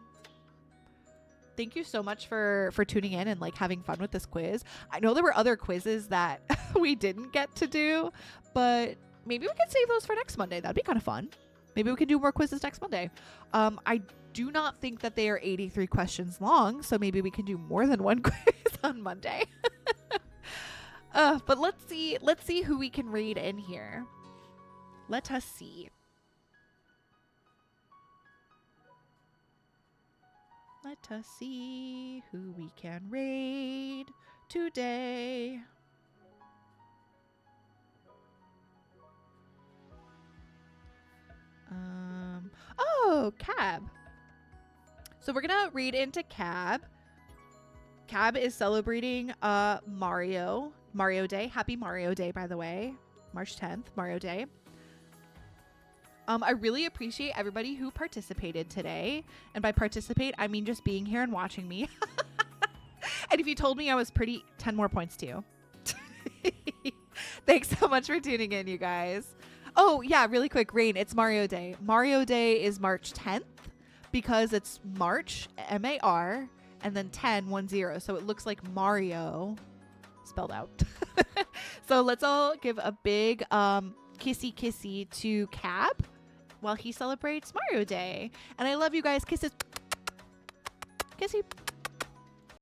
Thank you so much for tuning in and like having fun with this quiz. I know there were other quizzes that we didn't get to do, but maybe we could save those for next Monday. That'd be kind of fun. Maybe we can do more quizzes next Monday. I do not think that they are 83 questions long, so maybe we can do more than one quiz on Monday. But let's see who we can raid in here. Let us see. Let us see who we can raid today. Oh, Cab. So we're gonna raid into Cab. Cab is celebrating Mario Day. Happy Mario Day, by the way. March 10th, Mario Day. I really appreciate everybody who participated today. And by participate, I mean just being here and watching me. And if you told me I was pretty, 10 more points to you. Thanks so much for tuning in, you guys. Oh, yeah, really quick, Rain, it's Mario Day. Mario Day is March 10th because it's March, M-A-R, and then 10, so it looks like Mario spelled out. So let's all give a big kissy to Cab. while he celebrates Mario Day. And I love you guys. Kisses. Kissy.